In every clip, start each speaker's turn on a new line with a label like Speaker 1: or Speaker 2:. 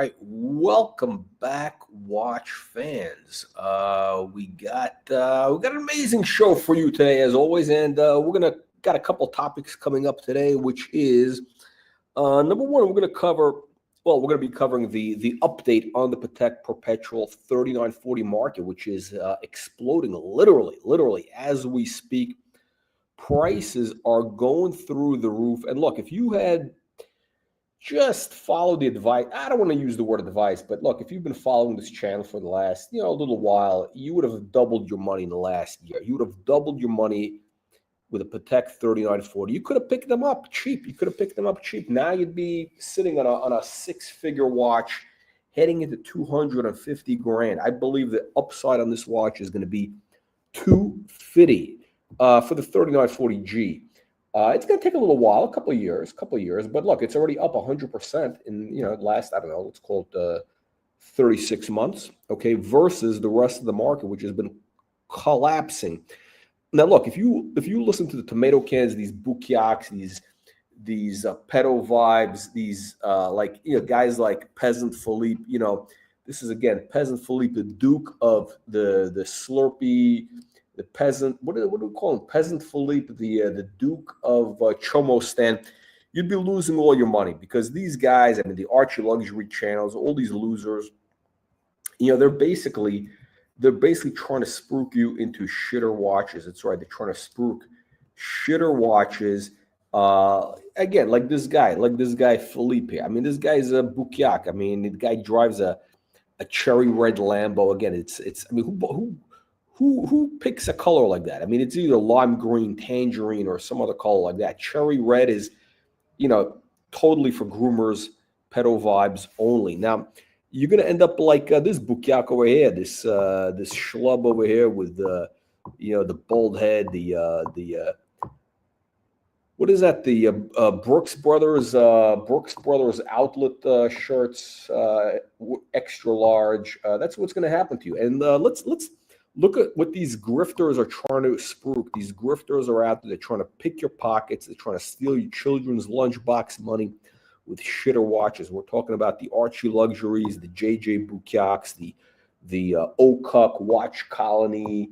Speaker 1: right, welcome back, watch fans. We got an amazing show for you today, as always, and got a couple topics coming up today, which is number one, we're gonna be covering the update on the Patek Perpetual 3940 market, which is exploding literally as we speak. Prices are going through the roof, and look, if you had just follow the advice. I don't want to use the word advice, but look, if you've been following this channel for the last, a little while, you would have doubled your money in the last year. You would have doubled your money with a Patek 3940. You could have picked them up cheap. Now you'd be sitting on a six-figure watch heading into 250 grand. I believe the upside on this watch is going to be 250 for the 3940G. It's going to take a little while, a couple of years, but look, it's already up 100% in, last, I don't know, let's call it 36 months, okay, versus the rest of the market, which has been collapsing. Now, look, if you listen to the tomato cans, these bukyaks, these pedo vibes, these guys like Peasant Philipe, this is again Peasant Philipe, the Duke of the Slurpee. The peasant, what do we call him? Peasant Philipe, the Duke of Chomostan. You'd be losing all your money because these guys, the Archie Luxury channels, all these losers, they're basically trying to spook you into shitter watches. That's right, they're trying to spook shitter watches. Again, like this guy Philippe. This guy's a bukyak. The guy drives a cherry red Lambo. Again, who picks a color like that? It's either lime green, tangerine, or some other color like that. Cherry red is, totally for groomers, pedo vibes only. Now, you're going to end up like this bukyak over here, this schlub over here with the bald head, what is that? The Brooks Brothers outlet shirts, extra large. That's what's going to happen to you. And let's look at what these grifters are trying to spook. These grifters are out there. They're trying to pick your pockets. They're trying to steal your children's lunchbox money with shitter watches. We're talking about the Archie Luxuries, the JJ Bukyaks, the Ocuck Watch Colony,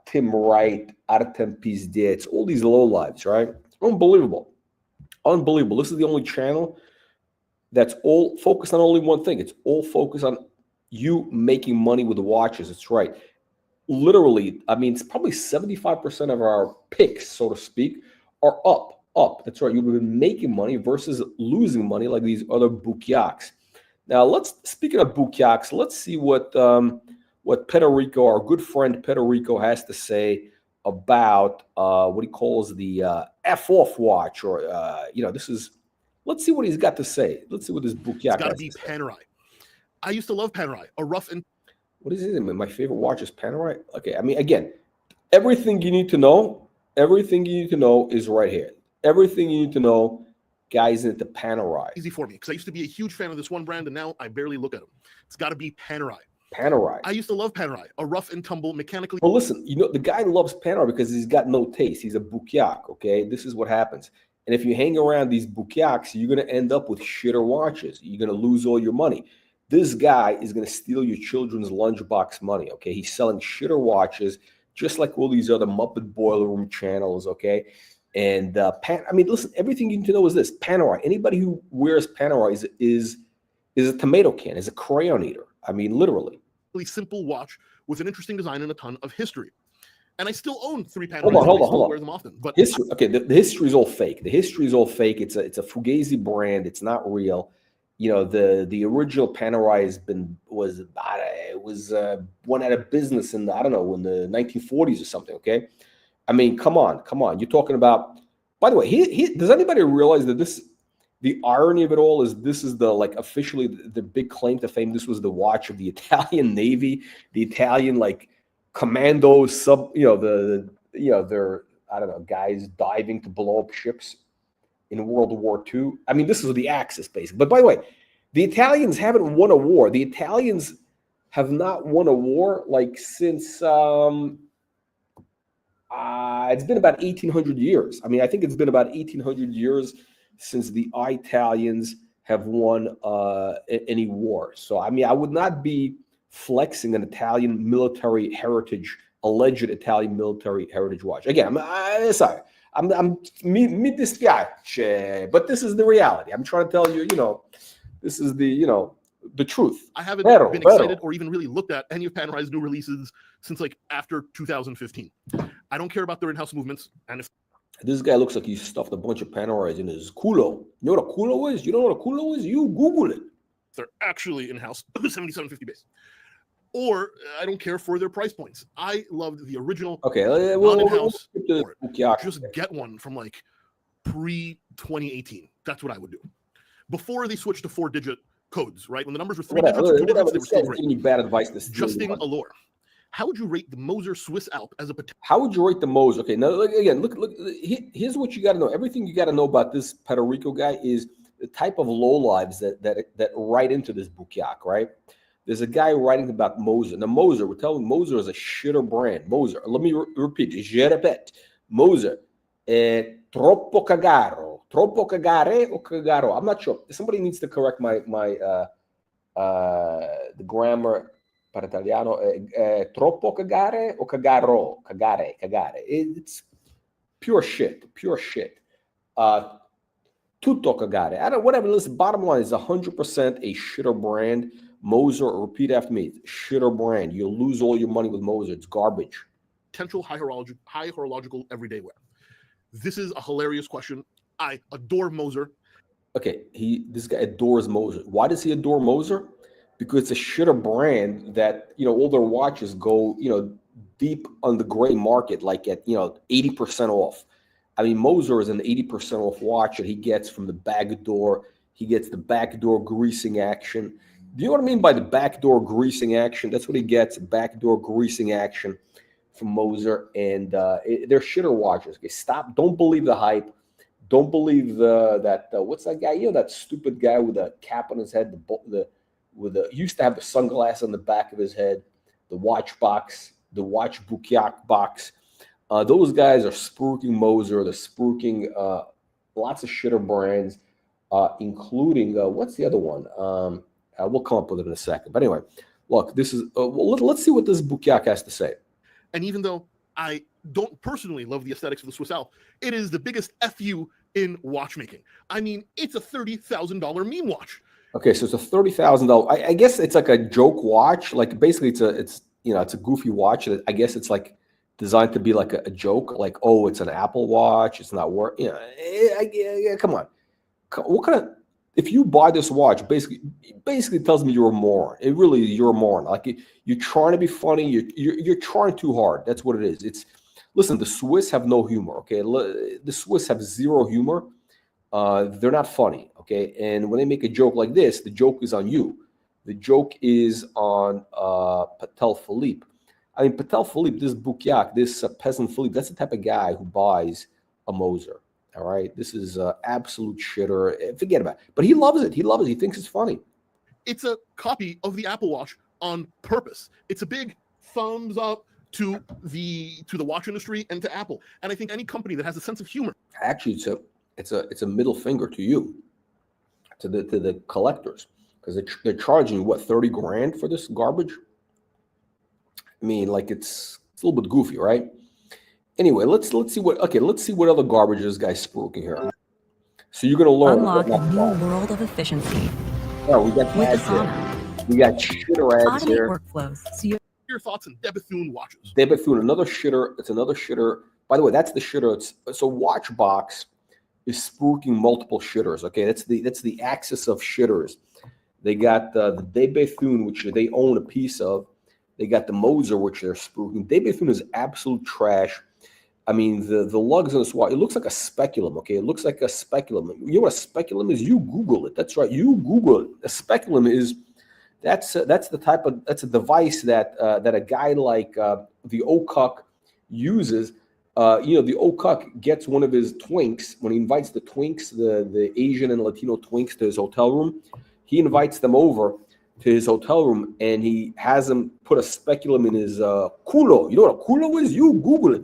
Speaker 1: Tim Wright, Artem Pizdets, all these lowlives, right? Unbelievable. This is the only channel that's all focused on only one thing. It's all focused on you making money with the watches. It's right. Literally, it's probably 75% of our picks, so to speak, are up. That's right. You've been making money versus losing money like these other bukyaks. Now, speaking of bukyaks, let's see what Pederico, our good friend Pederico, has to say about what he calls the F-off watch, or let's see what he's got to say. Let's see what this bukyak has to say.
Speaker 2: It's got to be Panerai. I used to love Panerai, a rough and...
Speaker 1: What is it? My favorite watch is Panerai. Okay, again, everything you need to know is right here. Everything you need to know, guys, into Panerai.
Speaker 2: Easy for me, because I used to be a huge fan of this one brand, and now I barely look at them. It's got to be Panerai. I used to love Panerai, a rough and tumble, mechanically...
Speaker 1: Well, listen, the guy loves Panerai because he's got no taste. He's a bukyak, okay? This is what happens. And if you hang around these bukyaks, you're going to end up with shitter watches. You're going to lose all your money. This guy is going to steal your children's lunchbox money, okay? He's selling shitter watches, just like all these other Muppet Boiler Room channels, okay? And, listen, everything you need to know is this. Panerai, anybody who wears Panerai is a tomato can, is a crayon eater. Literally.
Speaker 2: Really simple watch with an interesting design and a ton of history. And I still own 3 Panerais.
Speaker 1: Hold on.
Speaker 2: Wear them often. But
Speaker 1: history, okay, the history is all fake. It's a Fugazi brand. It's not real. The original Panerai was went out of business in the 1940s or something. Okay, come on. You're talking about. By the way, does anybody realize that the irony of it all is this is officially the big claim to fame. This was the watch of the Italian Navy, the Italian commando sub. They're guys diving to blow up ships in World War II. This is the Axis, basically. But by the way, the Italians haven't won a war. The Italians have not won a war since it's been about 1,800 years. I think it's been about 1,800 years since the Italians have won any war. So, I mean, I would not be flexing an Italian military heritage, alleged Italian military heritage watch. Again, sorry. Mi dispiace, but this is the reality. I'm trying to tell you, this is the truth.
Speaker 2: I haven't been excited or even really looked at any of Panerai's new releases since like after 2015. I don't care about their in-house movements. And if
Speaker 1: this guy looks like he stuffed a bunch of Panerais in his culo. You know what a culo is? You don't know what a culo is? You Google it.
Speaker 2: They're actually in-house, 7750 base. Or I don't care for their price points. I loved the original.
Speaker 1: Okay,
Speaker 2: in-house. Just get one from like pre-2018. That's what I would do. Before they switched to 4-digit codes, right? When the numbers were 3 digits or 2 digits, they were still great.
Speaker 1: Bad advice.
Speaker 2: Justin Allure. How would you rate the Moser Swiss Alp as a Patek?
Speaker 1: How would you rate the Moser? Okay, now look. Here's what you got to know. Everything you got to know about this Puerto Rico guy is the type of lowlives that write into this Bukiak, right? There's a guy writing about Moser. Now, Moser, we're telling Moser is a shitter brand. Moser, let me repeat. Je répète. Moser, troppo cagaro. Troppo cagare o cagaro? I'm not sure. Somebody needs to correct my the grammar per italiano. Troppo cagare o cagaro? Cagare. It's pure shit. Tutto cagare. Whatever. Listen, bottom line is 100% a shitter brand. Moser, repeat after me, shitter brand. You'll lose all your money with Moser. It's garbage.
Speaker 2: Potential high horological everyday wear. This is a hilarious question. I adore Moser.
Speaker 1: Okay, this guy adores Moser. Why does he adore Moser? Because it's a shitter brand that, all their watches go, deep on the gray market, like at, 80% off. I mean, Moser is an 80% off watch that he gets from the back door. He gets the backdoor greasing action. Do you know what I mean by the backdoor greasing action? That's what he gets, backdoor greasing action from Moser. And they're shitter watches. Okay, stop. Don't believe the hype. Don't believe what's that guy? That stupid guy with a cap on his head. He used to have the sunglasses on the back of his head, the watch box, the watch Bukiak box. Those guys are spruiking Moser. They're spruiking lots of shitter brands, including what's the other one? We'll come up with it in a second. But anyway, look, this is let's see what this Bukiak has to say.
Speaker 2: And even though I don't personally love the aesthetics of the Swiss Alp, it is the biggest FU in watchmaking. I mean, it's a $30,000 meme watch.
Speaker 1: Okay, so it's a $30,000. I guess it's like a joke watch. Like basically, it's a goofy watch. I guess it's like designed to be like a joke. Like, oh, it's an Apple Watch. It's not work. Come on. What kind of? If you buy this watch, basically tells me you're a moron. You're a moron. Like you're trying to be funny. You're trying too hard. That's what it is. Listen, the Swiss have no humor. Okay, the Swiss have zero humor. They're not funny. Okay, and when they make a joke like this, the joke is on you. The joke is on Patel Philipe. I mean, Patel Philipe, this Bukiak, this peasant Philipe, that's the type of guy who buys a Moser. All right, this is absolute shitter. Forget about it. But he loves it. He thinks it's funny.
Speaker 2: It's a copy of the Apple Watch on purpose. It's a big thumbs up to the watch industry and to Apple. And I think any company that has a sense of humor.
Speaker 1: Actually, it's a middle finger to you, to the collectors, because they're charging you what, $30,000 for this garbage. I mean, like it's a little bit goofy, right? Anyway, let's see what other garbage this guy's spooking here. So you're gonna learn.
Speaker 3: Unlock a new world of efficiency.
Speaker 1: Oh, we got ads here. We got shitter ads here.
Speaker 3: Automate workflows. So
Speaker 2: your thoughts on Bethune watches?
Speaker 1: Bethune, another shitter. It's another shitter. By the way, that's the shitter. So Watchbox is spooking multiple shitters. Okay, that's the axis of shitters. They got the Bethune, which they own a piece of. They got the Moser, which they're spooking. Bethune is absolute trash. I mean, the lugs on this watch, it looks like a speculum, okay? It looks like a speculum. You know what a speculum is? You Google it. That's right. You Google it. A speculum is, that's a device that a guy like the Ocuck uses. The Ocuck gets one of his twinks, when he invites the twinks, the Asian and Latino twinks to his hotel room, he invites them over to his hotel room, and he has them put a speculum in his culo. You know what a culo is? You Google it.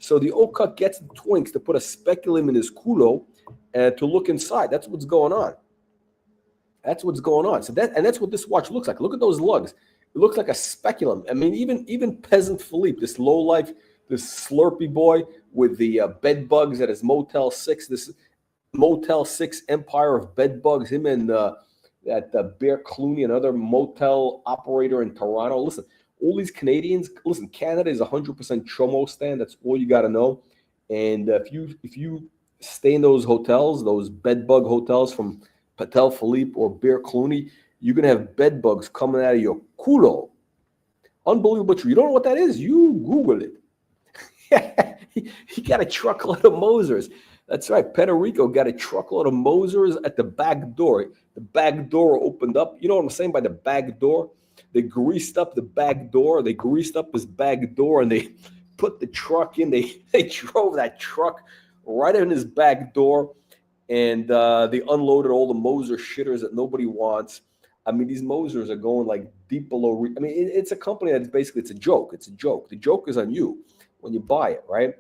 Speaker 1: So the Ocuck gets the twinks to put a speculum in his culo and to look inside. That's what's going on. That's what's going on. So that's what this watch looks like. Look at those lugs. It looks like a speculum. I mean, even peasant Philipe, this low life, this slurpy boy with the bed bugs at his Motel 6, this Motel 6 empire of bed bugs, him and that Bear Clooney, another motel operator in Toronto. Listen, all these Canadians, listen, Canada is 100% chomo stand. That's all you got to know. And if you stay in those hotels, those bed bug hotels from Patel Philippe or Bear Clooney, you're going to have bed bugs coming out of your culo. Unbelievable true. You don't know what that is? You Google it. He got a truckload of Mosers. That's right. Puerto got a truckload of Mosers at the back door. The back door opened up. You know what I'm saying by the back door? They greased up the back door. They greased up his back door, and they put the truck in. They drove that truck right in his back door, and they unloaded all the Moser shitters that nobody wants. I mean, these Mosers are going like deep below. I mean, it's a company that's basically, it's a joke. It's a joke. The joke is on you when you buy it, right?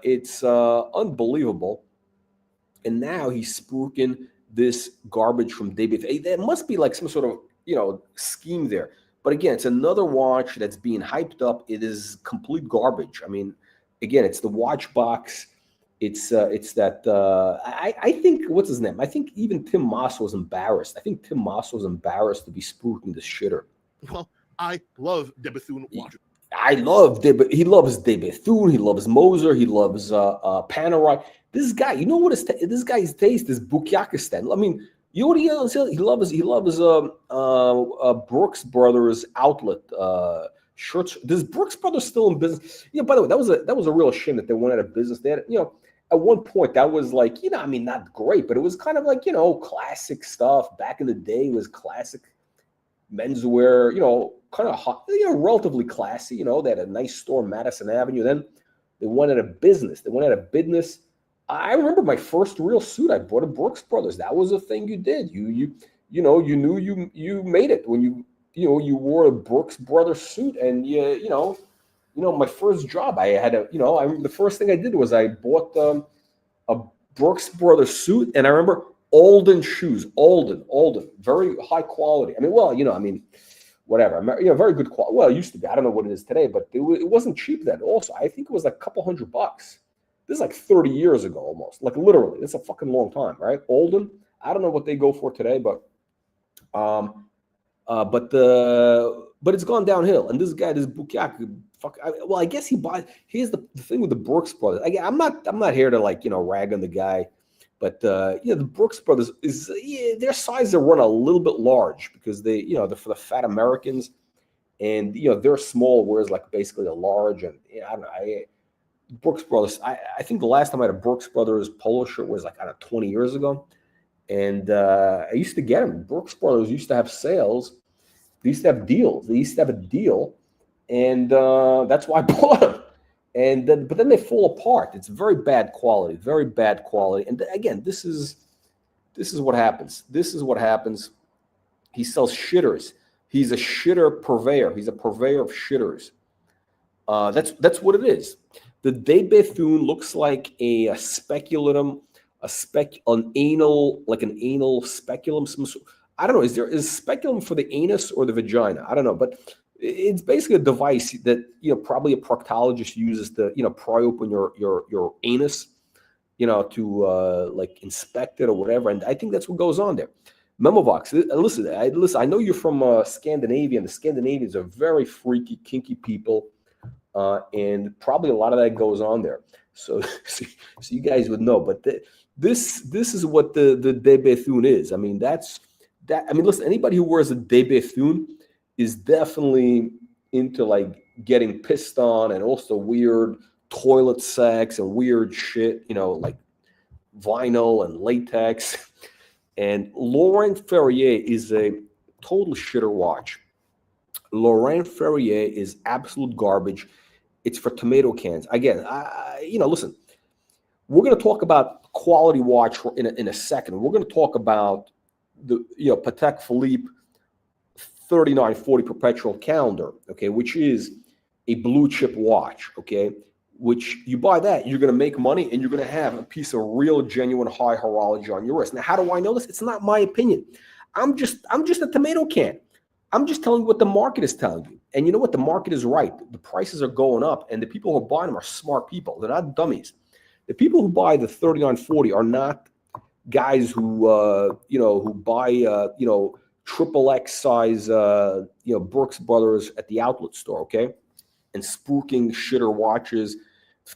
Speaker 1: It's unbelievable. And now he's spooking this garbage from DB. There must be like some sort of, scheme there. But again, it's another watch that's being hyped up. It is complete garbage. I mean, again, it's the watch box. It's that I think, what's his name? I think even Tim Moss was embarrassed. I think Tim Moss was embarrassed to be spooking this shitter.
Speaker 2: Well, I love de Bethune watches.
Speaker 1: He loves de Bethune. He loves Moser. He loves Panerai. This guy, you know what this guy's taste is? Bukyakistan. I mean, you know what he loves? He loves Brooks Brothers outlet shirts. Does Brooks Brothers still in business? By the way, that was a real shame that they went out of business. They had, at one point that was like, I mean, not great, but it was kind of like, classic stuff. Back in the day, it was classic menswear, kind of hot, relatively classy. They had a nice store on Madison Avenue. Then they went out of business. I remember my first real suit I bought at Brooks Brothers. That was a thing you did. You knew you made it when you wore a Brooks Brothers suit. And my first job, I had the first thing I did was I bought a Brooks Brothers suit, and I remember Alden shoes, Alden, very high quality. I mean, whatever, very good quality. Well, it used to be. I don't know what it is today, but it wasn't cheap then. Also, I think it was like a couple $100. This is like 30 years ago, almost. Like literally, it's a fucking long time, right? Alden. I don't know what they go for today, but it's gone downhill. And this guy, this Bukyak, I guess he buys. Here's the thing with the Brooks Brothers. Again, I'm not here to rag on the guy, but the Brooks Brothers is their sizes are run a little bit large because they're for the fat Americans, and they're small, whereas like basically a large. And I don't know. Brooks Brothers. I think the last time I had a Brooks Brothers polo shirt was 20 years ago, and I used to get them. Brooks Brothers used to have sales. They used to have deals. They used to have a deal, and that's why I bought them. But then they fall apart. It's very bad quality. And again, this is what happens. He sells shitters. He's a shitter purveyor. He's a purveyor of shitters. That's what it is. The de Bethune looks like a speculum, an anal speculum. I don't know. Is speculum for the anus or the vagina? I don't know, but it's basically a device that probably a proctologist uses to pry open your anus, to inspect it or whatever. And I think that's what goes on there. Memovox, listen. I know you're from Scandinavia, and the Scandinavians are very freaky, kinky people. And probably a lot of that goes on there. So you guys would know. But this is what the de Bethune is. I mean, that's that. I mean, listen, anybody who wears a de Bethune is definitely into getting pissed on, and also weird toilet sex and weird shit, like vinyl and latex. And Laurent Ferrier is a total shitter watch. Laurent Ferrier is absolute garbage. It's for tomato cans. Again, listen, we're going to talk about quality watch in a second. We're going to talk about the Patek Philippe 3940 Perpetual calendar, okay, which is a blue chip watch, okay, which you buy that, you're going to make money, and you're going to have a piece of real, genuine high horology on your wrist. Now, how do I know this? It's not my opinion. I'm just a tomato can. I'm just telling you what the market is telling you. And you know what? The market is right. The prices are going up, and the people who are buying them are smart people. They're not dummies. The people who buy the 3940 are not guys who who buy triple X size Brooks Brothers at the outlet store, okay, and spooking shitter watches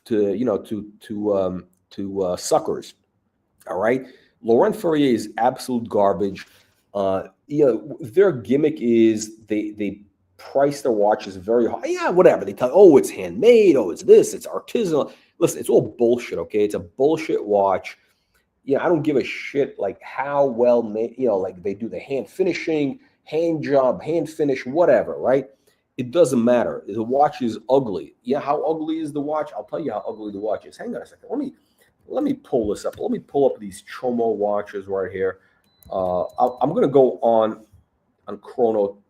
Speaker 1: to suckers. All right, Laurent Ferrier is absolute garbage. Their gimmick is they price their watches very high. Yeah, whatever. They tell you, oh, it's handmade. Oh, it's this. It's artisanal. Listen, it's all bullshit. Okay, it's a bullshit watch. I don't give a shit like how well made. Like they do the hand finishing, hand job, hand finish, whatever. Right? It doesn't matter. The watch is ugly. Yeah, how ugly is the watch? I'll tell you how ugly the watch is. Hang on a second. Let me pull this up. Let me pull up these Chomo watches right here. I'm going to go on Chrono,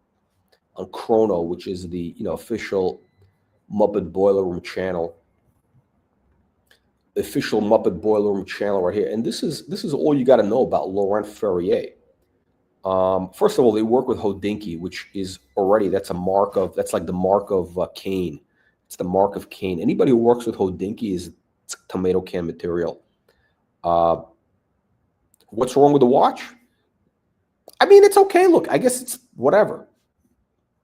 Speaker 1: which is the official Muppet Boiler Room channel. Official Muppet Boiler Room channel right here. And this is all you got to know about Laurent Ferrier. First of all, they work with Hodinkee, which is already that's like the mark of Cain. It's the mark of Cain. Anybody who works with Hodinkee is tomato can material. What's wrong with the watch? I mean, it's okay. Look, I guess it's whatever.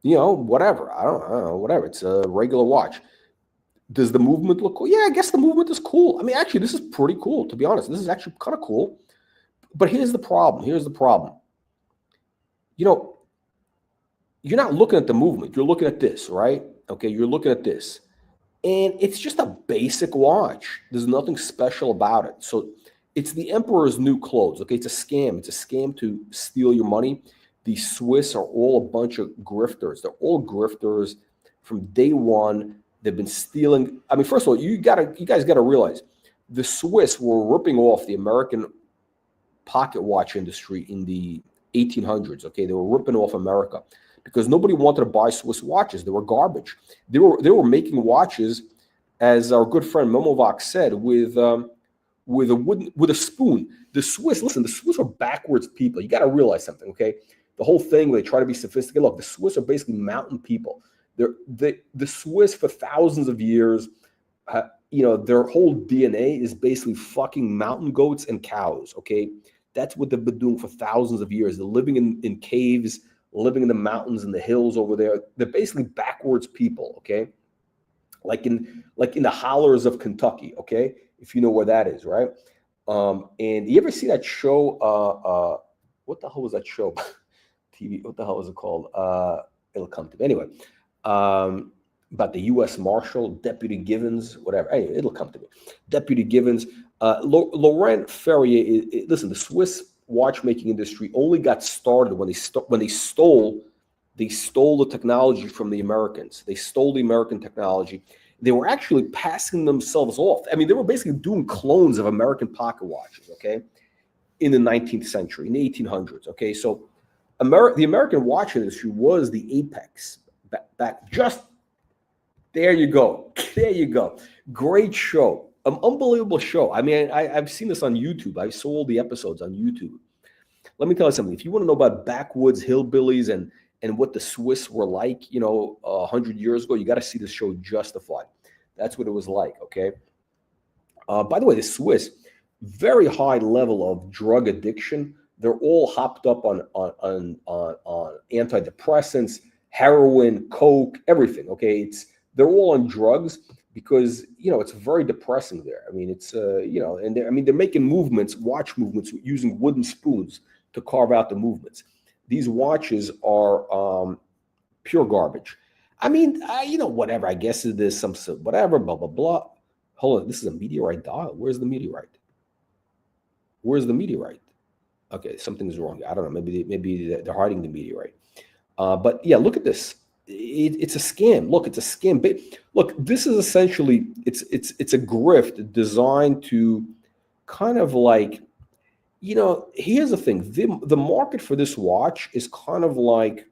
Speaker 1: Whatever. I don't know, whatever. It's a regular watch. Does the movement look cool? Yeah, I guess the movement is cool. I mean, actually, this is pretty cool, to be honest. This is actually kind of cool. But here's the problem. You're not looking at the movement. You're looking at this, right? Okay, you're looking at this. And it's just a basic watch. There's nothing special about it. So it's the emperor's new clothes. Okay, it's a scam. It's a scam to steal your money. The Swiss are all a bunch of grifters. They're all grifters from day one. They've been stealing. I mean, first of all, you guys gotta realize the Swiss were ripping off the American pocket watch industry in the 1800s. Okay, they were ripping off America because nobody wanted to buy Swiss watches. They were garbage. They were making watches, as our good friend Memovac said, with a spoon. The Swiss are backwards people. You got to realize something, okay? The whole thing, they try to be sophisticated. Look, the Swiss are basically mountain people. The Swiss for thousands of years, their whole DNA is basically fucking mountain goats and cows, okay? That's what they've been doing for thousands of years. They're living in caves, living in the mountains and the hills over there. They're basically backwards people, okay? Like in the hollers of Kentucky, okay? If you know where that is, right? And you ever see that show? What the hell was that show? TV. What the hell was it called? It'll come to me. Anyway, about the U.S. Marshal, Deputy Givens, whatever. Anyway, it'll come to me. Deputy Givens. Laurent Ferrier. Listen, the Swiss watchmaking industry only got started when they stole the technology from the Americans. They stole the American technology. They were actually passing themselves off. I mean, they were basically doing clones of American pocket watches, okay, in the 19th century, in the 1800s, okay? So the American watch industry was the apex back just there you go. There you go. Great show. Unbelievable show. I mean, I've seen this on YouTube. I saw all the episodes on YouTube. Let me tell you something. If you want to know about backwoods hillbillies and what the Swiss were like, 100 years ago, you got to see the show Justified. That's what it was like, okay? By the way, the Swiss, very high level of drug addiction. They're all hopped up on antidepressants, heroin, coke, everything, okay? They're all on drugs because, it's very depressing there. I mean, it's, and they're making watch movements using wooden spoons to carve out the movements. These watches are pure garbage. I mean, whatever. I guess it is some whatever, blah, blah, blah. Hold on. This is a meteorite dial. Where's the meteorite? Okay, something's wrong. I don't know. Maybe they're hiding the meteorite. But yeah, look at this. It's a scam. Look, it's a scam. Look, this is essentially it's a grift designed to kind of like, here's the thing. The market for this watch is kind of like,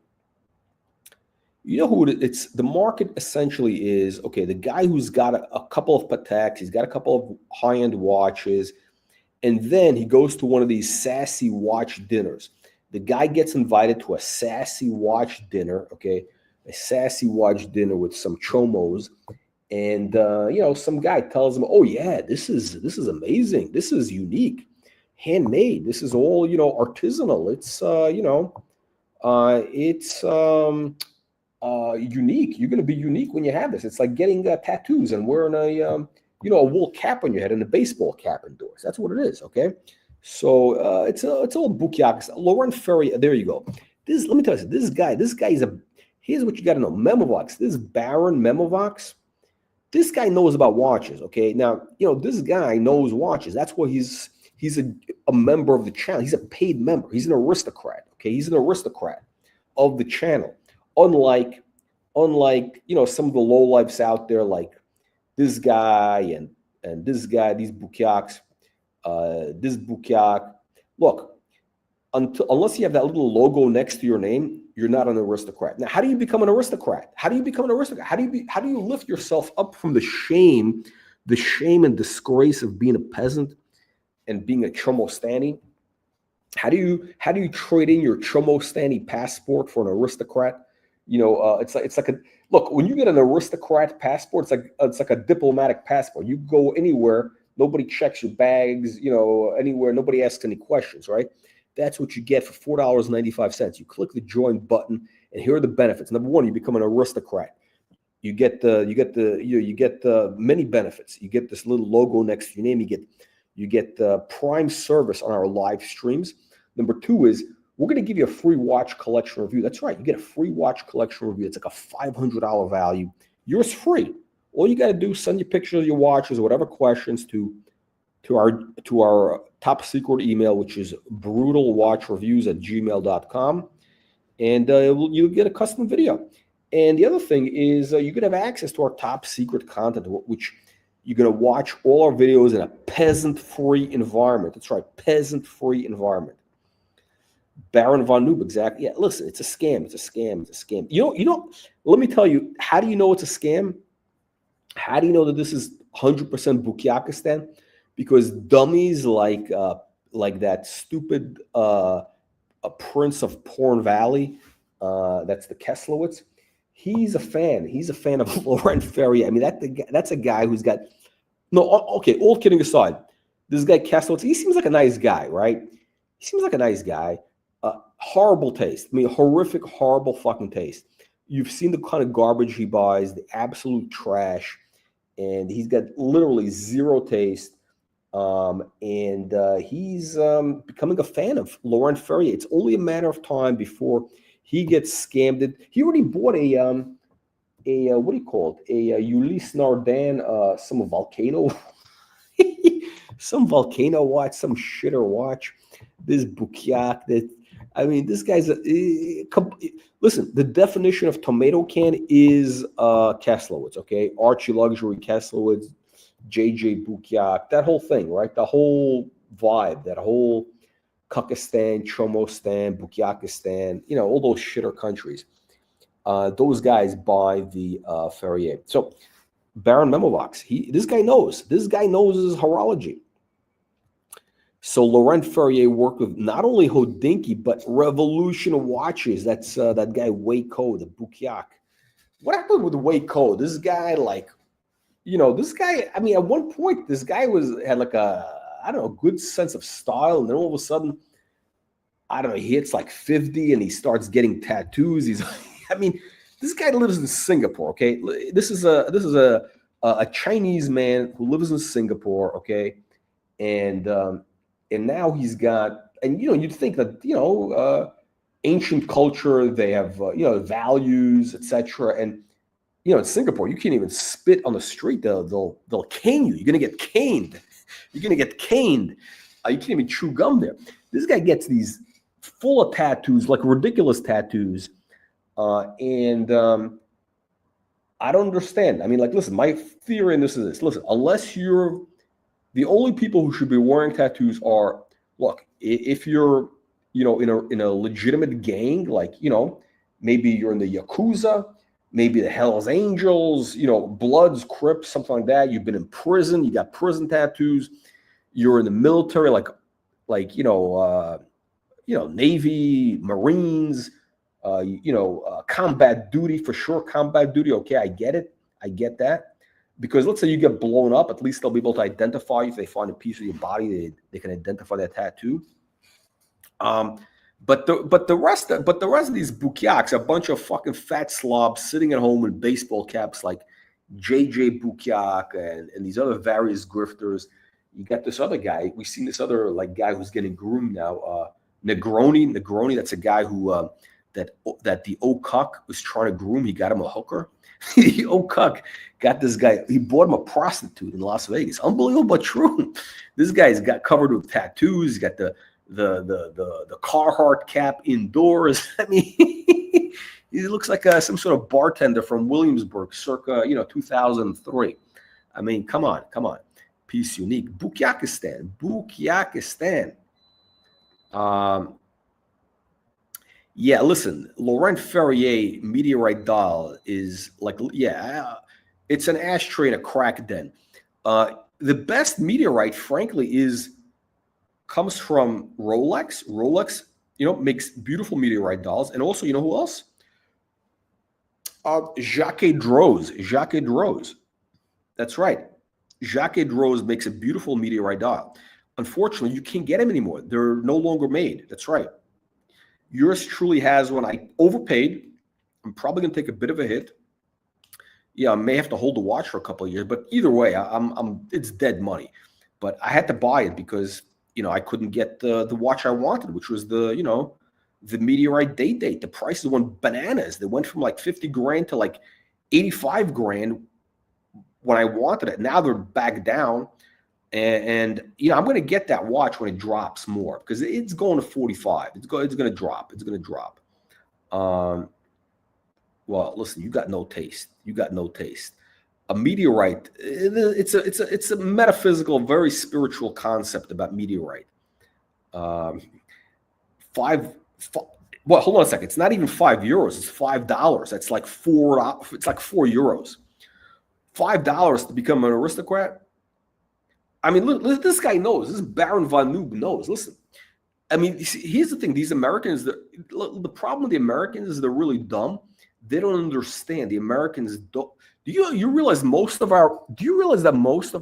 Speaker 1: who it's the market essentially is, okay, the guy who's got a couple of Pateks, he's got a couple of high-end watches, and then he goes to one of these sassy watch dinners. The guy gets invited to a sassy watch dinner, okay? A sassy watch dinner with some chomos. And, some guy tells him, oh, yeah, this is amazing. This is unique. Handmade. This is all, artisanal. It's, unique. You're going to be unique when you have this. It's like getting tattoos and wearing a wool cap on your head and a baseball cap indoors. That's what it is, okay? So it's all bukiak. Laurent Ferrier, there you go. Let me tell you, this guy is here's what you got to know. Memovox, this Baron Memovox, this guy knows about watches, okay? Now, this guy knows watches. That's why he's a member of the channel. He's a paid member. He's an aristocrat, okay? He's an aristocrat of the channel. Unlike some of the lowlifes out there, like this guy and this guy, these bukiaks, this bukiak. Look, unless you have that little logo next to your name, you're not an aristocrat. Now, how do you become an aristocrat? How do you become an aristocrat? How do you lift yourself up from the shame and disgrace of being a peasant and being a chomostani? How do you trade in your chomostani passport for an aristocrat? It's like a look, when you get an aristocrat passport, it's like a diplomatic passport. You go anywhere, nobody checks your bags, anywhere, nobody asks any questions, right? That's what you get for $4.95. You click the join button, and here are the benefits. Number one, you become an aristocrat. You get the many benefits. You get this little logo next to your name. You get the prime service on our live streams. Number two is we're going to give you a free watch collection review. That's right. You get a free watch collection review. It's like a $500 value. Yours free. All you got to do is send your pictures of your watches or whatever questions to our top secret email, which is brutalwatchreviews@gmail.com. And you'll get a custom video. And the other thing is you're going to have access to our top secret content, which you're going to watch all our videos in a peasant-free environment. That's right, peasant-free environment. Baron von Noob, exactly. Yeah, listen, it's a scam. It's a scam. It's a scam. Let me tell you, how do you know it's a scam? How do you know that this is 100% Bukiakistan? Because dummies like that stupid prince of Porn Valley, that's the Keslowitz. He's a fan. He's a fan of Laurent Ferrier. I mean, that's a guy who's got okay. All kidding aside, this guy Keslowitz, he seems like a nice guy, right? He seems like a nice guy. Horrible taste. I mean, horrific, horrible fucking taste. You've seen the kind of garbage he buys, the absolute trash, and he's got literally zero taste. And he's becoming a fan of Laurent Ferrier. It's only a matter of time before he gets scammed. He already bought a what do you call it? A Ulysse Nardin, some volcano, some volcano watch, some shitter watch. This Bukiak this guy's listen, the definition of tomato can is Keslowitz, okay? Archie Luxury Keslowitz, JJ Bukiak, that whole thing, right? The whole vibe, that whole Kakistan, Chomostan, Bukiakistan, all those shitter countries. Those guys buy the Ferrier. So Baron Memovox, this guy knows his horology. So Laurent Ferrier worked with not only Hodinkee, but Revolution Watches. That's that guy Waco, the Bukiak. What happened with Waco? This guy, this guy, I mean, at one point, this guy had like a good sense of style. And then all of a sudden, he hits like 50 and he starts getting tattoos. This guy lives in Singapore, okay? This is a Chinese man who lives in Singapore, okay? And now he's got, and you'd think that ancient culture, they have values, etc. And in Singapore, you can't even spit on the street; they'll cane you. You're gonna get caned. You can't even chew gum there. This guy gets these full of tattoos, like ridiculous tattoos, and I don't understand. I mean, listen, my theory in this is this: listen, unless you're the only people who should be wearing tattoos are, look, if you're, in a legitimate gang, maybe you're in the Yakuza, maybe the Hells Angels, Bloods, Crips, something like that. You've been in prison, you got prison tattoos. You're in the military, Navy, Marines, combat duty for sure. Combat duty. Okay, I get it. I get that. Because let's say you get blown up, at least they'll be able to identify you. If they find a piece of your body, they can identify that tattoo. But the rest of these bukiaks are a bunch of fucking fat slobs sitting at home in baseball caps like JJ Bukiak and these other various grifters. You got this other guy. We've seen this other guy who's getting groomed now. Negroni. That's a guy who that the O'Cuck was trying to groom. He got him a hooker. The O'Cuck got this guy. He bought him a prostitute in Las Vegas. Unbelievable, but true. This guy's got covered with tattoos. He's got the Carhartt cap indoors. I mean, he looks like some sort of bartender from Williamsburg, circa 2003. I mean, come on. Piece unique. Bukiakistan. Yeah, listen, Laurent Ferrier meteorite dial is it's an ashtray in a crack den. The best meteorite, frankly, comes from Rolex. Rolex, makes beautiful meteorite dials. And also, you know who else? Jacques Droz. That's right. Jacques Droz makes a beautiful meteorite dial. Unfortunately, you can't get them anymore. They're no longer made. That's right. Yours truly has one. I overpaid. I'm probably going to take a bit of a hit. Yeah, I may have to hold the watch for a couple of years, but either way, it's dead money. But I had to buy it because I couldn't get the watch I wanted, which was the meteorite date. The prices went bananas. They went from like 50 grand to like 85 grand when I wanted it. Now they're back down. And I'm going to get that watch when it drops more because it's going to 45. It's going to drop. Well, listen, you got no taste. A meteorite, it's a metaphysical, very spiritual concept about meteorite. Well, hold on a second. It's not even €5. It's $5. That's like $4. It's like €4. $5 to become an aristocrat. I mean, look, this guy knows. This Baron von Noob knows. Listen, I mean, here's the thing. These Americans, the problem with the Americans is they're really dumb. They don't understand. The Americans don't. Do you realize that most of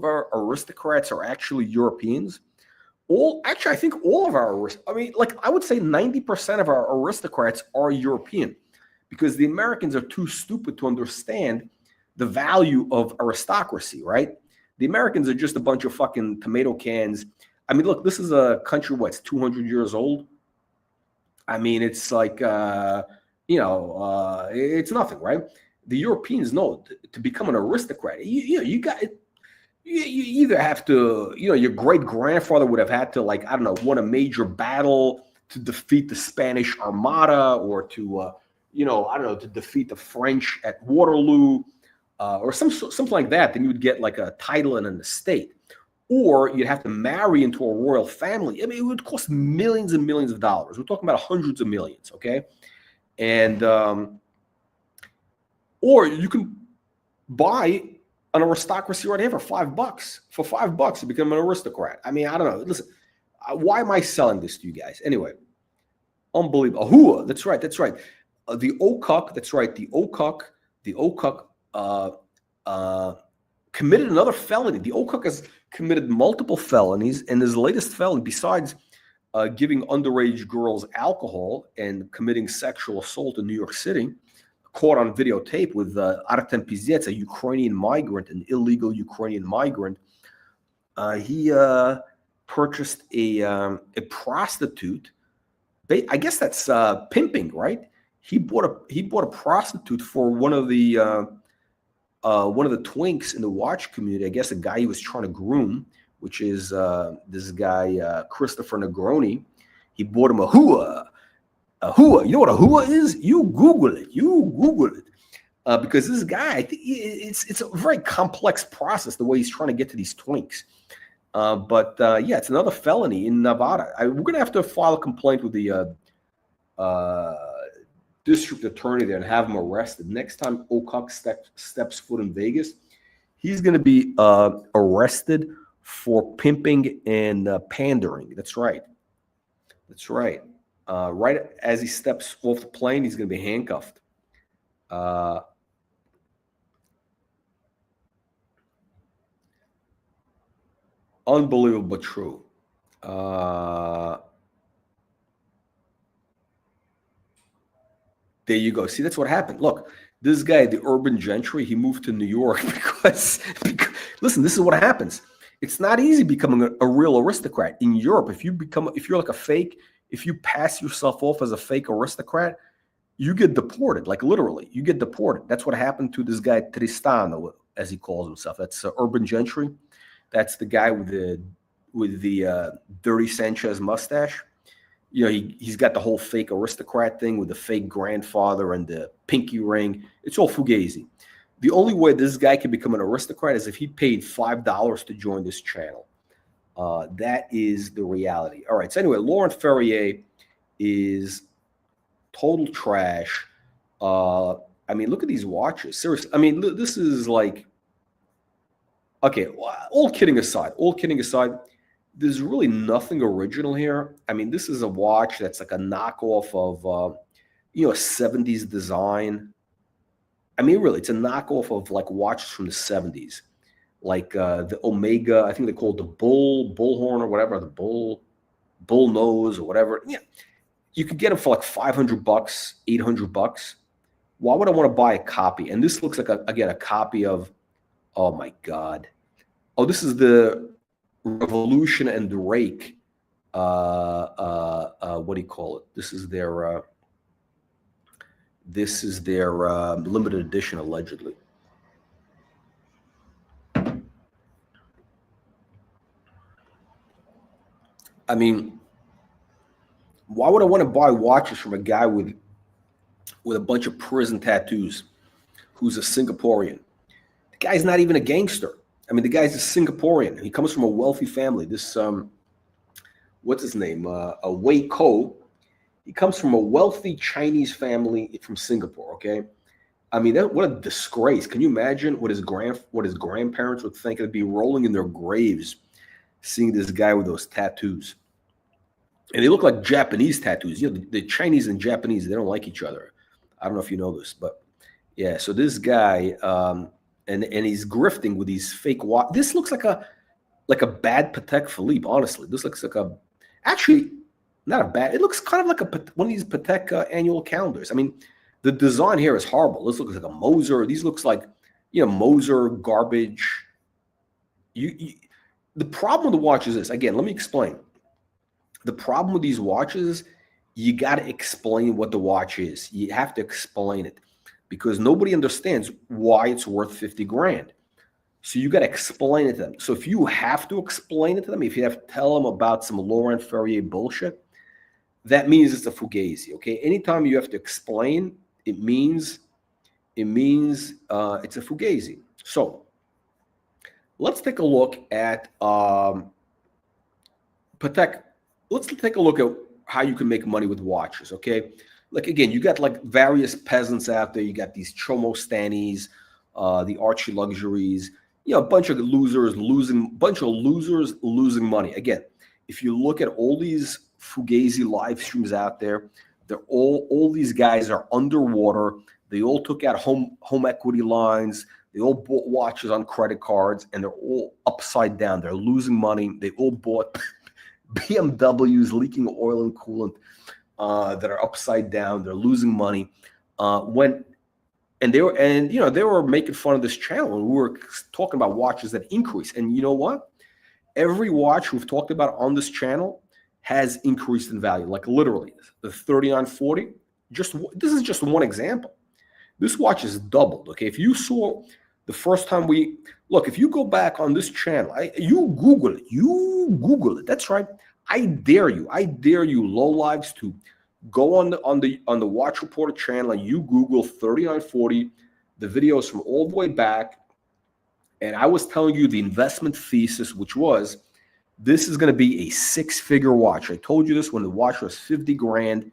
Speaker 1: our aristocrats are actually Europeans? I think all of our, I would say 90% of our aristocrats are European because the Americans are too stupid to understand the value of aristocracy, right? The Americans are just a bunch of fucking tomato cans. I mean, look, this is a country, what's 200 years old? I mean, it's like, it's nothing, right? The Europeans know to become an aristocrat, you either have to, your great grandfather would have had to, won a major battle to defeat the Spanish Armada or to, to defeat the French at Waterloo. Or something like that, then you would get like a title and an estate. Or you'd have to marry into a royal family. I mean, it would cost millions and millions of dollars. We're talking about hundreds of millions, okay? And, or you can buy an aristocracy right here for $5. For $5, you become an aristocrat. I mean, I don't know. Listen, why am I selling this to you guys? Anyway, unbelievable. Ahua, that's right. The O'Cuck, that's right. The O'Cuck committed another felony. The O'Cuck has committed multiple felonies, and his latest felony, besides giving underage girls alcohol and committing sexual assault in New York City, caught on videotape with Artem Pizets, a Ukrainian migrant, an illegal Ukrainian migrant. He purchased a prostitute. I guess that's pimping, right? He bought a prostitute for one of the twinks in the watch community. I guess a guy he was trying to groom, which is this guy Christopher Negroni. He bought him a hua. You know what a hua is? You Google it. Because this guy, it's a very complex process the way he's trying to get to these twinks. But it's another felony in Nevada. We're going to have to file a complaint with the district attorney there and have him arrested. Next time O'Cuck steps foot in Vegas, he's going to be arrested for pimping and pandering. That's right. Right as he steps off the plane, he's going to be handcuffed. Unbelievable but true. There you go. See, that's what happened. Look, this guy, the urban gentry, he moved to New York because listen, this is what happens. It's not easy becoming a real aristocrat in Europe. If you're like a fake, if you pass yourself off as a fake aristocrat, you get deported. Like literally, you get deported. That's what happened to this guy Tristano, as he calls himself. That's urban gentry. That's the guy with the dirty Sanchez mustache. You know, he's got the whole fake aristocrat thing with the fake grandfather and the pinky ring. It's all fugazi. The only way this guy can become an aristocrat is if he paid $5 to join this channel. That is the reality. All right. So anyway, Laurent Ferrier is total trash. I mean, look at these watches. Seriously. I mean, this is like, okay, all kidding aside, there's really nothing original here. I mean, this is a watch that's like a knockoff of, a 70s design. I mean, really, it's a knockoff of like watches from the 70s, like the Omega. I think they call it the bullhorn or whatever, the bull nose or whatever. Yeah, you could get them for like $500, $800. Why would I want to buy a copy? And this looks like a copy of. Oh my God! Oh, this is the Revolution and the Rake. What do you call it? This is their. This is their limited edition, allegedly. I mean, why would I want to buy watches from a guy with a bunch of prison tattoos who's a Singaporean? The guy's not even a gangster. I mean, the guy's a Singaporean. He comes from a wealthy family. This, what's his name? Wei Ko. He comes from a wealthy Chinese family from Singapore, okay? I mean, what a disgrace. Can you imagine what his grandparents would think? They'd be rolling in their graves seeing this guy with those tattoos. And they look like Japanese tattoos. You know, the Chinese and Japanese, they don't like each other. I don't know if you know this, but yeah. So this guy, and he's grifting with these fake watches. This looks like a bad Patek Philippe, honestly. This looks like actually, not a bad. It looks kind of like one of these Patek annual calendars. I mean, the design here is horrible. This looks like a Moser. These looks like, Moser garbage. The problem with the watch is this. Again, let me explain. The problem with these watches, you got to explain what the watch is. You have to explain it because nobody understands why it's worth 50 grand. So you got to explain it to them. So if you have to explain it to them, if you have to tell them about some Laurent Ferrier bullshit, that means it's a fugazi. Okay. Anytime you have to explain, it means it's a fugazi. So let's take a look at Patek. Let's take a look at how you can make money with watches. Okay. Like, again, you got like various peasants out there. You got these Chomo Stannies, the Archie Luxuries, a bunch of losers losing money. Again, if you look at all these fugazi live streams out there, they're all these guys are underwater. They all took out home equity lines. They all bought watches on credit cards, and they're all upside down. They're losing money. They all bought BMWs leaking oil and coolant that are upside down. They're losing money. They were making fun of this channel, and we were talking about watches that increase. And you know what? Every watch we've talked about on this channel has increased in value. Like literally, the 3940. This is just one example. This watch is doubled. Okay, if you saw the first time if you go back on this channel, you Google it. That's right. I dare you, lowlives, to go on the Watch Reporter channel and you Google 3940, the videos from all the way back. And I was telling you the investment thesis, which was this is going to be a 6-figure watch. I told you this when the watch was 50 grand.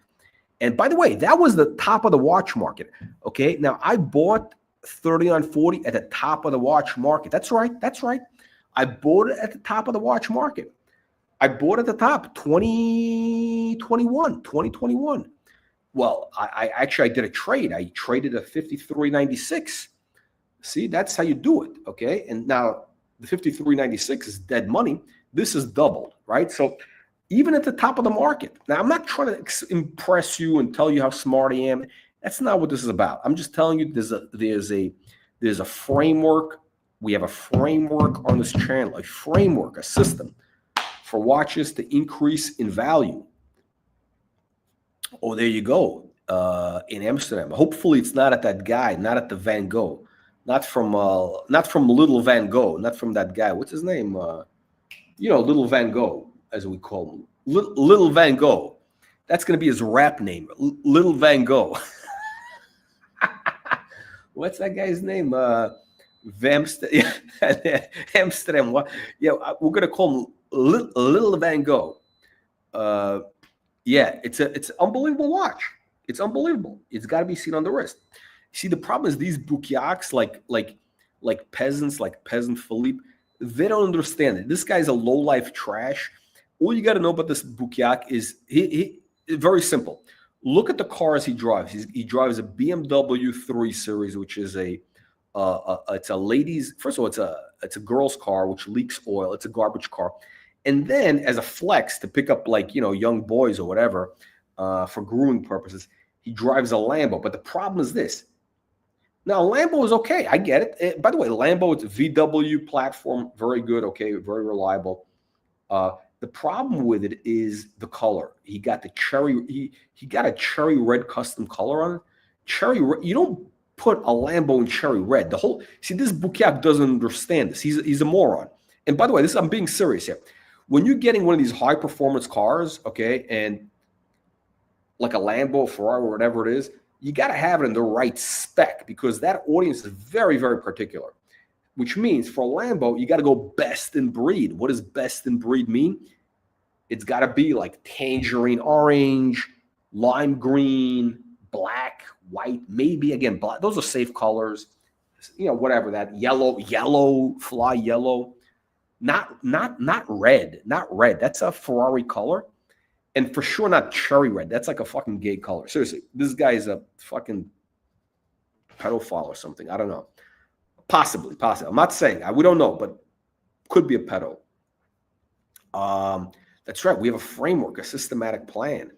Speaker 1: And by the way, that was the top of the watch market. Okay. Now I bought 3940 at the top of the watch market. That's right. I bought it at the top of the watch market. I bought at the top 2021. Well, I actually did a trade. I traded a 53.96. See, that's how you do it. Okay. And now the 53.96 is dead money. This is doubled, right? So even at the top of the market. Now, I'm not trying to impress you and tell you how smart I am. That's not what this is about. I'm just telling you there's a framework. We have a framework on this channel, a framework, a system for watches to increase in value. Oh, there you go. In Amsterdam. Hopefully it's not at that guy, not at the Van Gogh. Not from Little Van Gogh, not from that guy. What's his name? Little Van Gogh, as we call him. Little Van Gogh. That's going to be his rap name. Little Van Gogh. What's that guy's name? Amsterdam. Yeah, we're going to call him Little Van Gogh. Yeah, it's an unbelievable watch. It's unbelievable. It's got to be seen on the wrist. See, the problem is these bouquiacs, like peasants, like peasant Philipe, they don't understand it. This guy's a low-life trash. All you got to know about this bouquiac is he very simple. Look at the cars he drives. He drives a BMW 3 Series, which is it's a ladies. First of all, it's a girl's car which leaks oil. It's a garbage car, and then as a flex to pick up young boys or whatever for grooming purposes, he drives a Lambo. But the problem is this. Now, Lambo is okay. I get it. By the way, Lambo, it's a VW platform. Very good. Okay. Very reliable. The problem with it is the color. He got the cherry. He got a cherry red custom color on it. Cherry red. You don't put a Lambo in cherry red. This Bouquiat doesn't understand this. He's a moron. And by the way, I'm being serious here. When you're getting one of these high performance cars, okay, and like a Lambo, Ferrari, or whatever it is, you got to have it in the right spec because that audience is very, very particular, which means for a Lambo, you got to go best in breed. What does best in breed mean? It's got to be like tangerine orange, lime green, black, white, maybe again, black. Those are safe colors, whatever that yellow, fly yellow, not red. That's a Ferrari color. And for sure not cherry red. That's like a fucking gay color. Seriously, this guy is a fucking pedophile or something. I don't know. Possibly. I'm not saying. We don't know, but could be a pedo. That's right. We have a framework, a systematic plan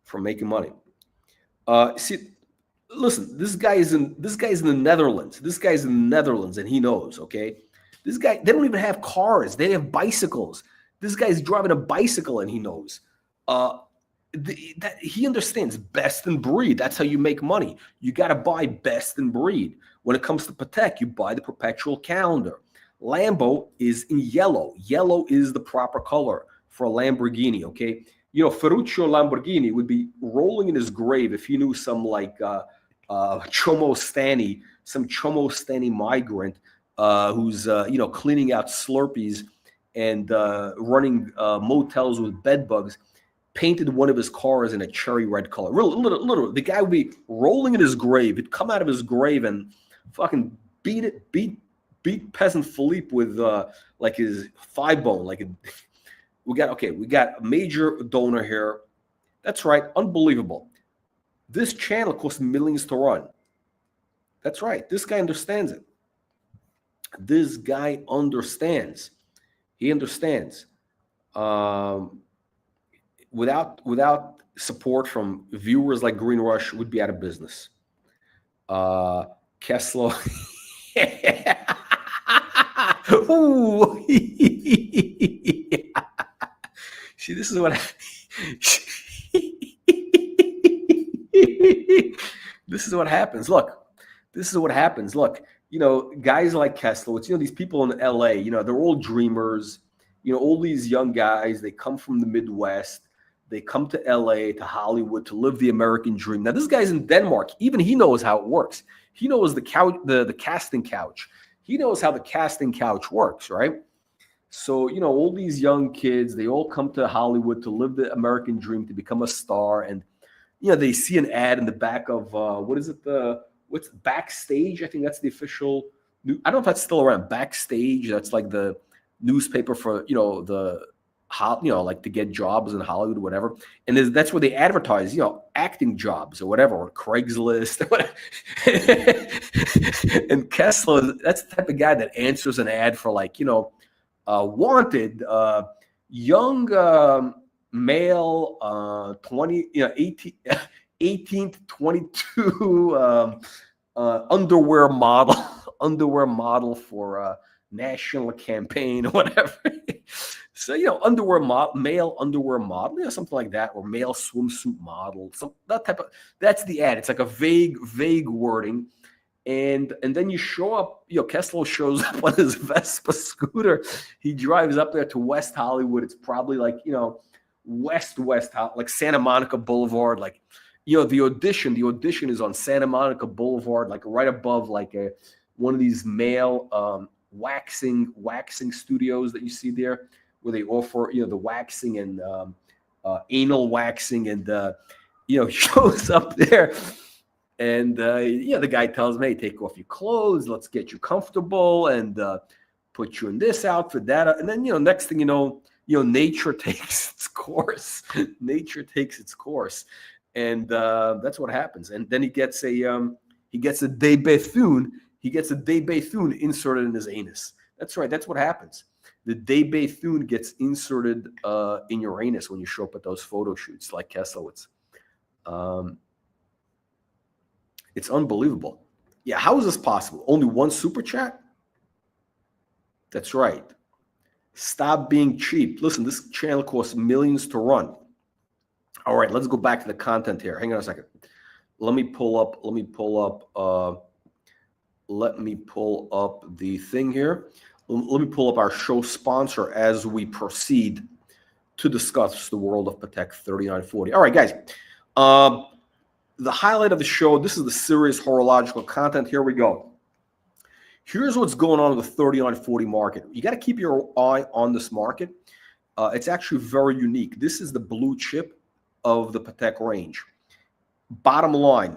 Speaker 1: for making money. Listen, this guy is in the Netherlands. This guy's in the Netherlands, and he knows, okay? This guy, they don't even have cars. They have bicycles. This guy's driving a bicycle, and he knows. He understands best in breed. That's how you make money. You got to buy best in breed. When it comes to Patek, you buy the Perpetual calendar. Lambo is in yellow. Yellow is the proper color for a Lamborghini, okay? Ferruccio Lamborghini would be rolling in his grave if he knew some Chomo Stani migrant who's cleaning out Slurpees and running motels with bed bugs, painted one of his cars in a cherry red color. Literally, the guy would be rolling in his grave. He'd come out of his grave and fucking beat peasant Philipe with his thigh bone. We got a major donor here. That's right, unbelievable. This channel costs millions to run. That's right. This guy understands it. This guy understands. He understands. Without support from viewers like Green Rush, would be out of business. Kessler. Ooh. See, this is what this is what happens. Look, this is what happens. Look, guys like Kessler, these people in LA, they're all dreamers. All these young guys, they come from the Midwest. They come to LA, to Hollywood, to live the American dream. Now, this guy's in Denmark. Even he knows how it works. He knows the casting couch. He knows how the casting couch works, right? So, all these young kids, they all come to Hollywood to live the American dream, to become a star. And, they see an ad in the back of, what's Backstage? I think that's the official, I don't know if that's still around. Backstage, that's like the newspaper for, the like to get jobs in Hollywood or whatever. And that's where they advertise, acting jobs or whatever, or Craigslist. Or whatever. And Kessler, that's the type of guy that answers an ad for like, wanted young male 18 to 22 underwear model for national campaign or whatever. So, male underwear model, something like that, or male swimsuit model, that's the ad. It's like a vague wording. And then you show up, Kessler shows up on his Vespa scooter. He drives up there to West Hollywood. It's probably like, West, like Santa Monica Boulevard, like, the audition is on Santa Monica Boulevard, like right above like one of these male waxing studios that you see there, where they offer the waxing and anal waxing, and shows up there, and the guy tells him, hey, take off your clothes, let's get you comfortable, and put you in this outfit, that, and then next thing you know, nature takes its course. And that's what happens. And then he gets a de Bethune. He gets a de Bethune inserted in his anus. That's right. That's what happens. The de Bethune gets inserted in your anus when you show up at those photo shoots, like Kesslowitz. It's unbelievable. Yeah, how is this possible? Only one super chat? That's right. Stop being cheap. Listen, this channel costs millions to run. All right, let's go back to the content here. Hang on a second. Let me pull up the thing here. Let me pull up our show sponsor as we proceed to discuss the world of Patek 3940. All right, guys. The highlight of the show, this is the serious horological content. Here we go. Here's what's going on in the 3940 market. You got to keep your eye on this market. It's actually very unique. This is the blue chip of the Patek range. Bottom line,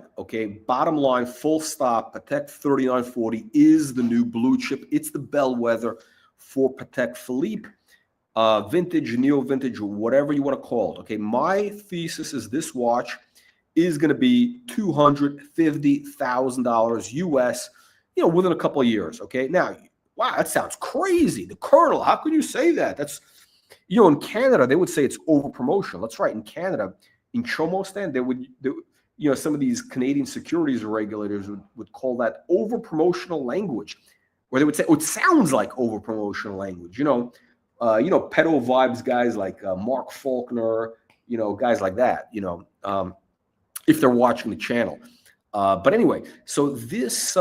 Speaker 1: full stop, Patek 3940 is the new blue chip. It's the bellwether for Patek Philippe, vintage, neo-vintage, whatever you want to call it, okay? My thesis is this watch is going to be $250,000 US, within a couple of years, okay? Now, wow, that sounds crazy. The Colonel, how can you say that? That's, in Canada, they would say it's over-promotional. That's right. In Canada, in Chomo stand, some of these Canadian securities regulators would call that over-promotional language, where they would say, it sounds like over-promotional language. Pedo vibes guys like Mark Faulkner, guys like that, if they're watching the channel. But anyway, so this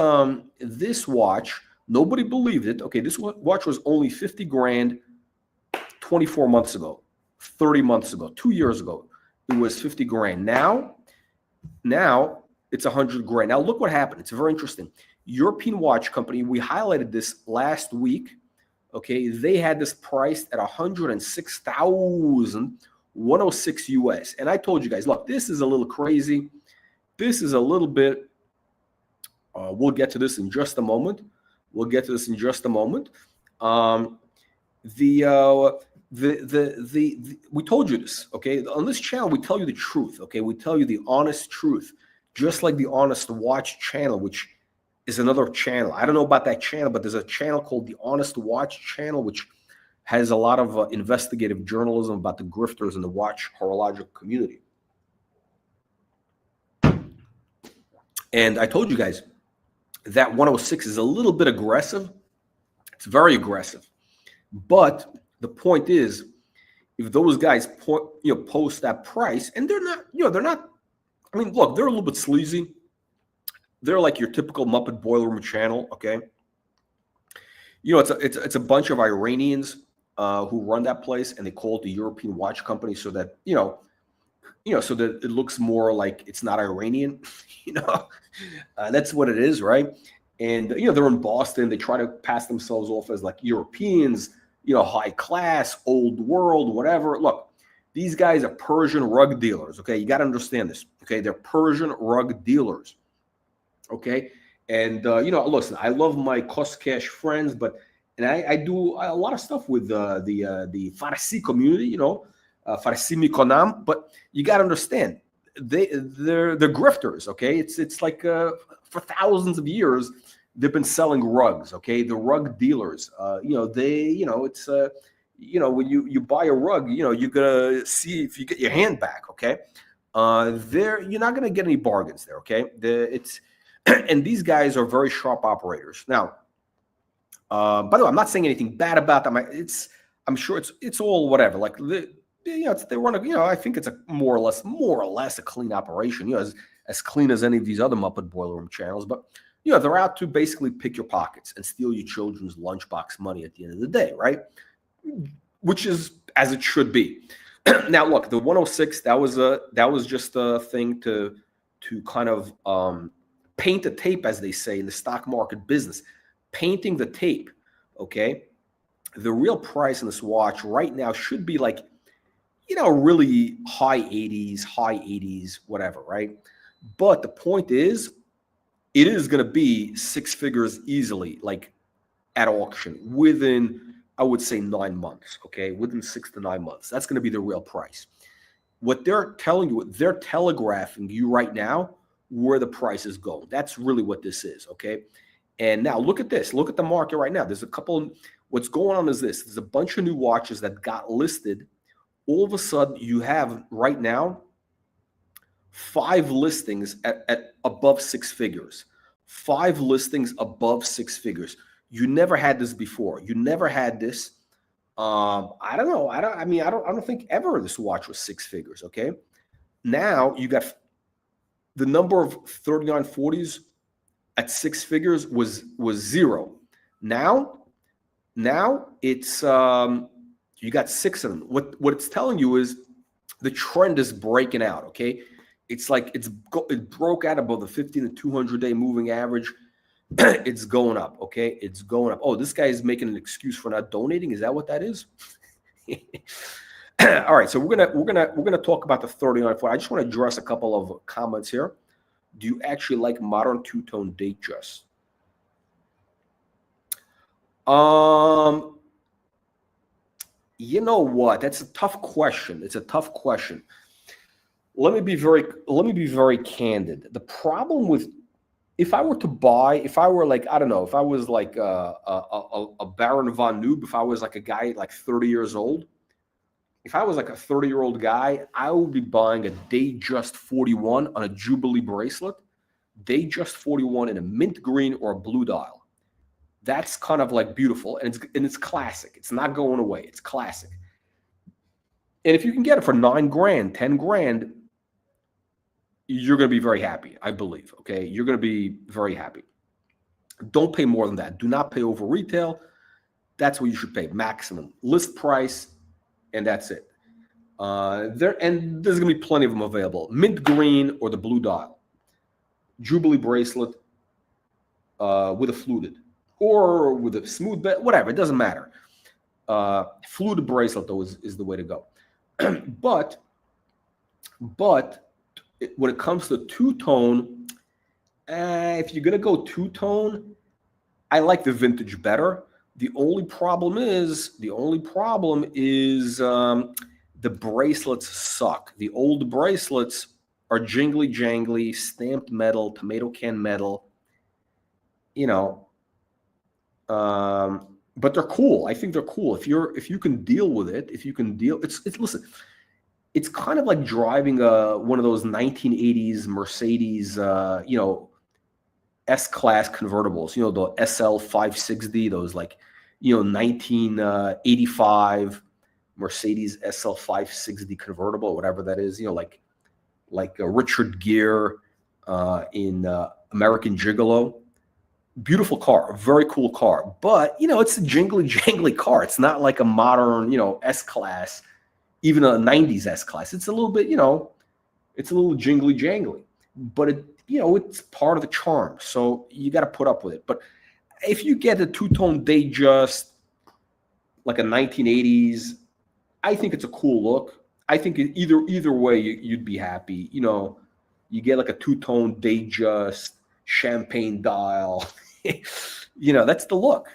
Speaker 1: watch, nobody believed it. Okay, this watch was only 50 grand 24 months ago, 30 months ago, 2 years ago. It was 50 grand. Now it's 100 grand. Now look what happened. It's very interesting. European watch company, we highlighted this last week. Okay, they had this priced at 106,106 US. And I told you guys, look, this is a little crazy. This is a little bit, we'll get to this in just a moment. We told you this, okay? On this channel, we tell you the truth, okay? We tell you the honest truth, just like the Honest Watch channel, which is another channel. I don't know about that channel, but there's a channel called the Honest Watch channel, which has a lot of investigative journalism about the grifters in the watch horological community. And I told you guys that 106 is a little bit aggressive. It's very aggressive. But the point is, if those guys post that price, and they're not, I mean, look, they're a little bit sleazy. They're like your typical Muppet Boiler Room channel, okay? It's a bunch of Iranians who run that place, and they call it the European Watch Company so that, so that it looks more like it's not Iranian, that's what it is, right? And, they're in Boston. They try to pass themselves off as like Europeans, high class, old world, whatever. Look, these guys are Persian rug dealers, okay? You got to understand this, okay? They're Persian rug dealers, okay? And, listen, I love my cost cash friends, but and I do a lot of stuff with the Farsi community, you know, Farsi Mikonam. But you got to understand, they're grifters. Okay, it's like for thousands of years they've been selling rugs. Okay, the rug dealers, it's when you buy a rug, you're gonna see if you get your hand back. Okay, you're not gonna get any bargains there. Okay, and these guys are very sharp operators. Now, by the way, I'm not saying anything bad about them. I'm sure it's all whatever. Like they run a, I think it's a more or less a clean operation. As clean as any of these other Muppet Boiler Room channels. But they're out to basically pick your pockets and steal your children's lunchbox money at the end of the day, right? Which is as it should be. Now, look, the 106 that was just a thing to kind of paint the tape, as they say in the stock market business. Painting the tape, okay? The real price in this watch right now should be like, really high 80s, whatever, right? But the point is, it is going to be six figures easily, like at auction within, I would say, 9 months, okay? Within 6 to 9 months. That's going to be the real price. What they're telling you, they're telegraphing you right now where the price is going. That's really what this is, okay? And now look at this. Look at the market right now. There's a couple. What's going on is this. There's a bunch of new watches that got listed. All of a sudden, you have right now 5 listings at above 6 figures. 5 listings above 6 figures. You never had this before. You never had this. I don't know. I don't think ever this watch was 6 figures. Okay. Now you got the number of 3940s at 6 figures was 0. Now it's you got 6 of them. What it's telling you is the trend is breaking out. Okay, it's like it broke out above the 50 to 200 day moving average. It's going up. Okay, it's going up. Oh, this guy is making an excuse for not donating. Is that what that is? All right, so we're gonna talk about the 3940. I just want to address a couple of comments here. Do you actually like modern two-tone Datejust? You know what? That's a tough question. It's a tough question. Let me be very candid. The problem with if I were like, I don't know, if I was like a Baron von Noob, if I was like a guy like 30 years old, if I was like a 30-year-old guy, I would be buying a Datejust 41 on a Jubilee bracelet, Datejust 41 in a mint green or a blue dial. That's kind of like beautiful, and it's classic. It's not going away. It's classic. And if you can get it for $9,000, $10,000, you're going to be very happy, I believe. Okay, you're going to be very happy. Don't pay more than that. Do not pay over retail. That's what you should pay. Maximum list price, and that's it. There's going to be plenty of them available. Mint green or the blue dial, Jubilee bracelet with a fluted or with a smooth bed, whatever. It doesn't matter. Fluted bracelet though is the way to go. But when it comes to two-tone, if you're going to go two-tone, I like the vintage better. The only problem is the bracelets suck. The old bracelets are jingly jangly, stamped metal, tomato can metal, but they're cool. I think they're cool. If you can deal with it, listen, it's kind of like driving one of those 1980s Mercedes, S-Class convertibles, the SL 560, those 1985 Mercedes SL 560 convertible, whatever that is, like Richard Gere in American Gigolo. Beautiful car, very cool car, but it's a jingly jangly car. It's not like a modern, S-Class, even a 90s S-Class. It's a little bit, it's a little jingly jangly, but it's part of the charm. So you got to put up with it. But if you get a two-tone Datejust, like a 1980s, I think it's a cool look. I think either way, you'd be happy. You get like a two-tone Datejust, champagne dial. That's the look.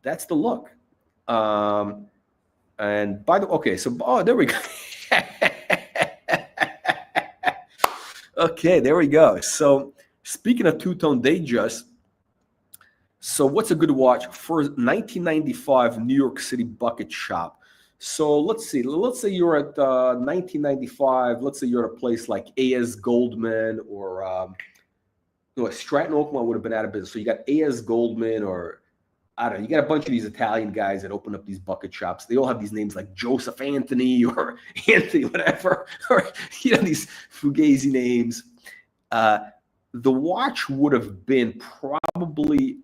Speaker 1: That's the look. And by the okay, so there we go. Okay, there we go. So speaking of two-tone Datejust, so what's a good watch for 1995 New York City bucket shop? So let's see. Let's say you're at 1995. Let's say you're at a place like A.S. Goldman or Stratton Oakmont would have been out of business. So you got A.S. Goldman or I don't know. You got a bunch of these Italian guys that open up these bucket shops. They all have these names like Joseph Anthony or Anthony whatever, or these fugazi names. The watch would have been probably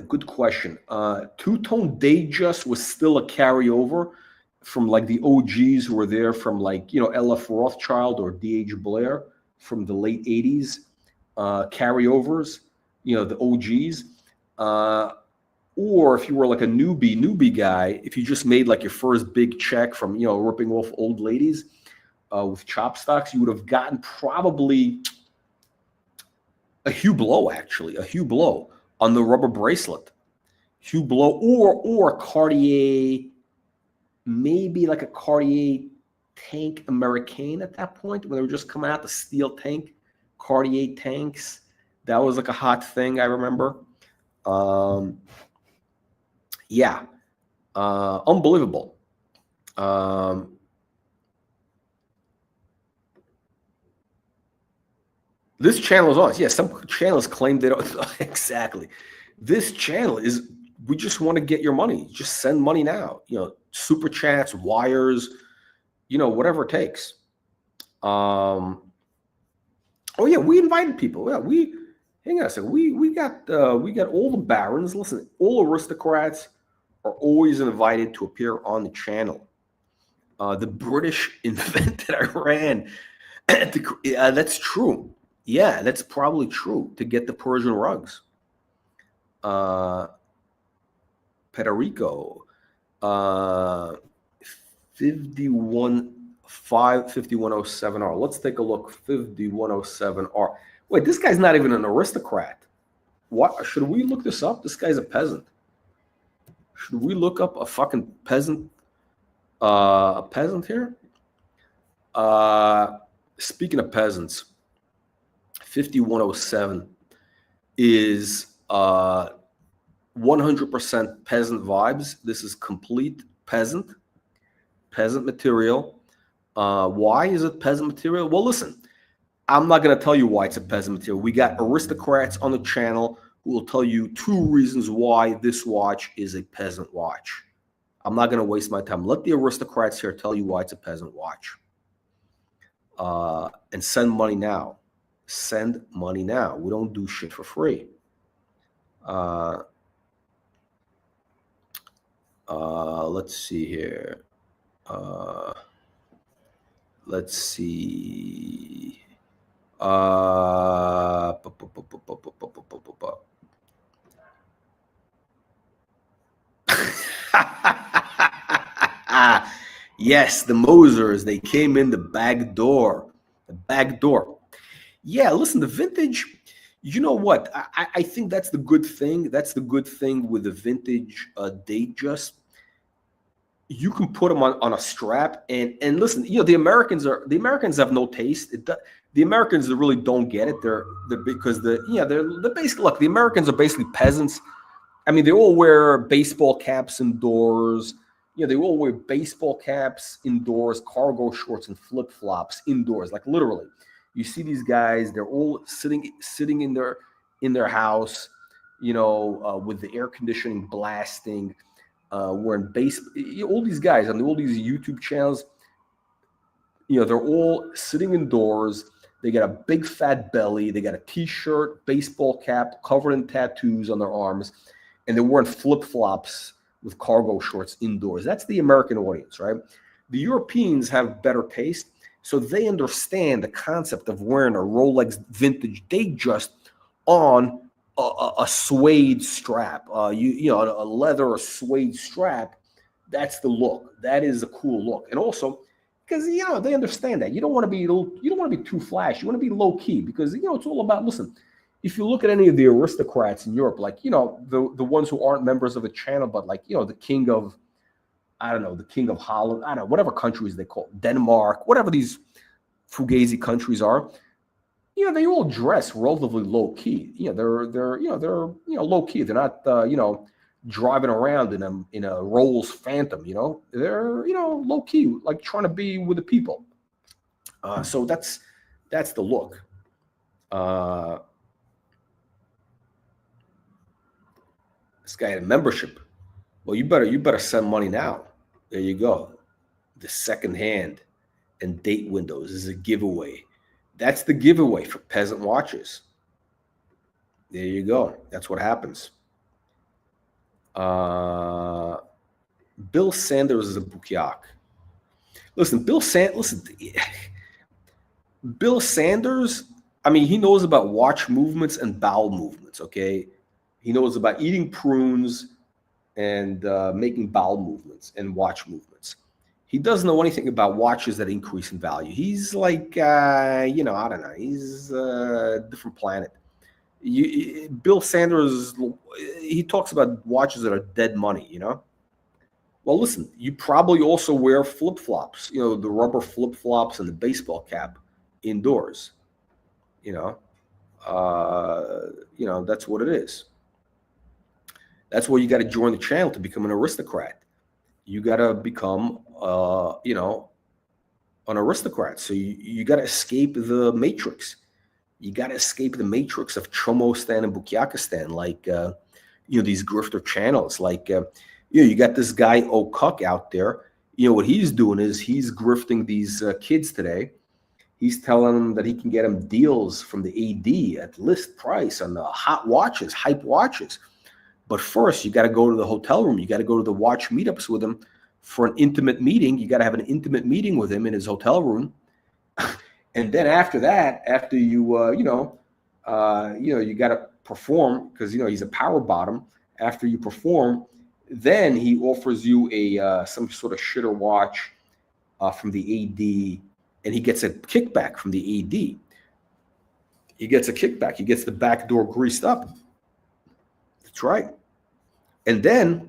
Speaker 1: good question. Two-tone Datejust was still a carryover from like the OGs who were there from like L.F. Rothschild or D.H. Blair from the late 80s. Carryovers, the OGs. Or if you were like a newbie guy, if you just made like your first big check from ripping off old ladies with chop stocks, you would have gotten probably a Hublot on the rubber bracelet. Hublot or Cartier, maybe like a Cartier tank Americaine at that point when they were just coming out, the steel tank, Cartier tanks. That was like a hot thing, I remember. Unbelievable. This channel is on. Yeah, some channels claim they don't. Exactly. This channel is, we just want to get your money. Just send money now. Super chats, wires, whatever it takes. Oh yeah, we invited people. Yeah, hang on a second. We got all the barons. Listen, all aristocrats are always invited to appear on the channel. The British invented Iran. That's true. Yeah, that's probably true to get the Persian rugs. Puerto 5107R. Let's take a look. 5107R. Wait, this guy's not even an aristocrat. What? Should we look this up? This guy's a peasant. Should we look up a fucking peasant? A peasant here? Speaking of peasants, 5107 is 100% peasant vibes. This is complete peasant material. Why is it peasant material? Well, listen, I'm not going to tell you why it's a peasant material. We got aristocrats on the channel who will tell you 2 reasons why this watch is a peasant watch. I'm not going to waste my time. Let the aristocrats here tell you why it's a peasant watch. And send money now. Send money now. We don't do shit for free. Let's see here. Let's see. Yes, the Mosers, they came in the back door. The back door. Yeah, listen, the vintage, you know what? I think that's the good thing. That's the good thing with the vintage Datejust. You can put them on a strap and listen, the Americans have no taste. The Americans really don't get it. They're because they're basically, look, the Americans are basically peasants. I mean, they all wear baseball caps indoors. They all wear baseball caps indoors, cargo shorts and flip-flops indoors, like literally. You see these guys, they're all sitting in their house, with the air conditioning blasting, wearing all these guys on all these YouTube channels, they're all sitting indoors. They got a big fat belly. They got a t-shirt, baseball cap, covered in tattoos on their arms, and they're wearing flip-flops with cargo shorts indoors. That's the American audience, right? The Europeans have better taste, so they understand the concept of wearing a Rolex vintage Datejust on a suede strap, a leather or suede strap. That's the look. That is a cool look, and also because they understand that you don't want to be too flash. You want to be low key because it's all about. Listen, if you look at any of the aristocrats in Europe, like, you know, the ones who aren't members of the channel, but like, you know, the king of, I don't know, the king of Holland, I don't know, whatever countries they call it, Denmark, whatever these fugazi countries are, you know, they all dress relatively low key. You know, they're low key. They're not, driving around in a Rolls Phantom. You know, they're, low key, like trying to be with the people. So that's the look. This guy had a membership. Well, you better send money now. There you go. The second hand and date windows is a giveaway. That's the giveaway for peasant watches. There you go. That's what happens. Bill Sanders is a boukiak. Listen, Bill Sanders, I mean, he knows about watch movements and bowel movements, okay? He knows about eating prunes and making bowel movements and watch movements. He doesn't know anything about watches that increase in value. He's like, I don't know. He's a different planet. Bill Sanders, he talks about watches that are dead money, you know? Well, listen, you probably also wear flip-flops, you know, the rubber flip-flops and the baseball cap indoors, that's what it is. That's why you got to join the channel to become an aristocrat. You got to become, an aristocrat. So you got to escape the matrix. You got to escape the matrix of Chomostan and Bukiakistan, like, these grifter channels. Like, you got this guy O'Cuck out there. You know, what he's doing is he's grifting these kids today. He's telling them that he can get them deals from the AD at list price on the hot watches, hype watches. But first, you got to go to the hotel room. You got to go to the watch meetups with him for an intimate meeting. You got to have an intimate meeting with him in his hotel room. And then after that, after you, you got to perform because, he's a power bottom. After you perform, then he offers you some sort of shitter watch from the AD, and he gets a kickback from the AD. He gets a kickback. He gets the back door greased up. That's right. And then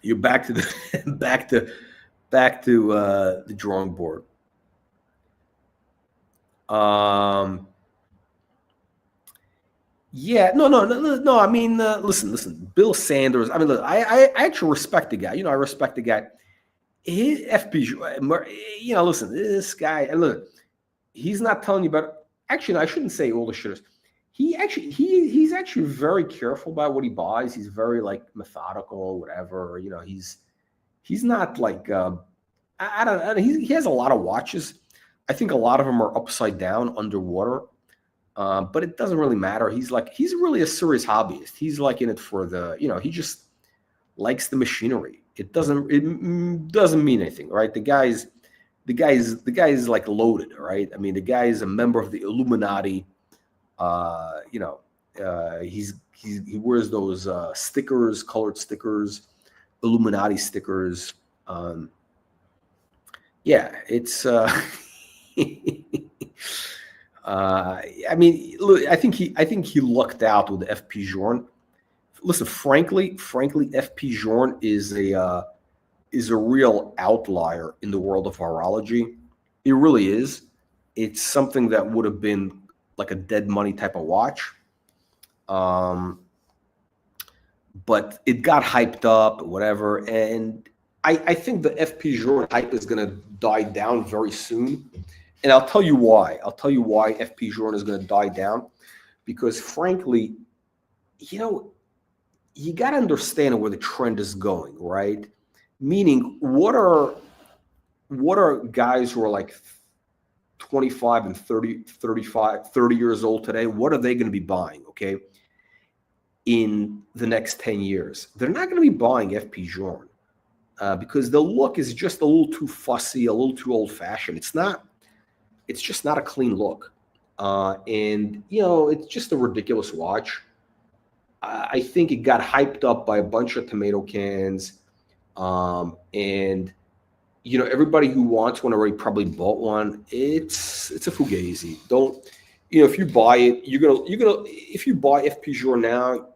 Speaker 1: you're back to the the drawing board. No. I mean, listen. Bill Sanders. I mean, look, I actually respect the guy. I respect the guy. His FP, listen, this guy. And look, he's not telling you about. Actually, I shouldn't say all the shitters. He's actually very careful about what he buys. He's very like methodical, whatever. He's not like I don't. He has a lot of watches. I think a lot of them are upside down underwater, but it doesn't really matter. He's really a serious hobbyist. He's like in it for the he just likes the machinery. It doesn't mean anything, right? The guy's like loaded, right? I mean, the guy is a member of the Illuminati. He wears those stickers, colored stickers, Illuminati stickers. It's I mean, look, I think he lucked out with the FP Journe. Listen, frankly, FP Journe is a real outlier in the world of horology. It really is. It's something that would have been like a dead money type of watch. But it got hyped up, whatever. And I think the FP Journe hype is going to die down very soon. And I'll tell you why. FP Journe is going to die down. Because frankly, you got to understand where the trend is going, right? Meaning, what are guys who are like 25 and 30 years old today, what are they going to be buying, okay, in the next 10 years? They're not going to be buying FP Journe because the look is just a little too fussy, a little too old-fashioned. It's just not a clean look. And, it's just a ridiculous watch. I think it got hyped up by a bunch of tomato cans. And everybody who wants one already probably bought one. It's a fugazi. if you buy it, if you buy FP Jour now,